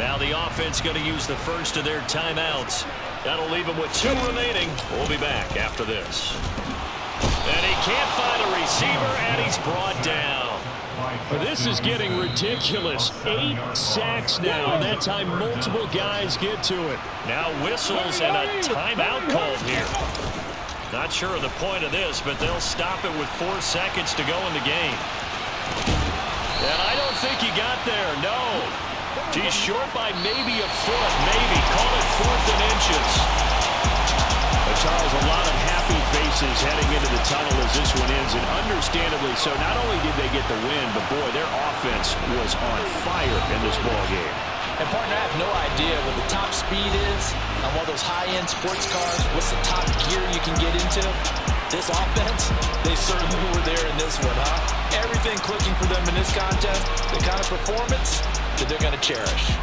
Now the offense going to use the first of their timeouts. That'll leave them with 2 remaining. We'll be back after this. And he can't find a receiver, and he's brought down. This is getting ridiculous. 8 sacks now. That time multiple guys get to it. Now whistles and a timeout called here. Not sure of the point of this, but they'll stop it with 4 seconds to go in the game. And I don't think he got there, no. He's short by maybe a foot, maybe. Call it 4th and inches. But Charles, a lot of happy faces heading into the tunnel as this one ends, and understandably so. Not only did they get the win, but boy, their offense was on fire in this ball game. And partner, I have no idea what the top speed is on one of those high-end sports cars. What's the top gear you can get into? This offense, they certainly were there in this one, huh? Everything clicking for them in this contest, the kind of performance that they're going to cherish.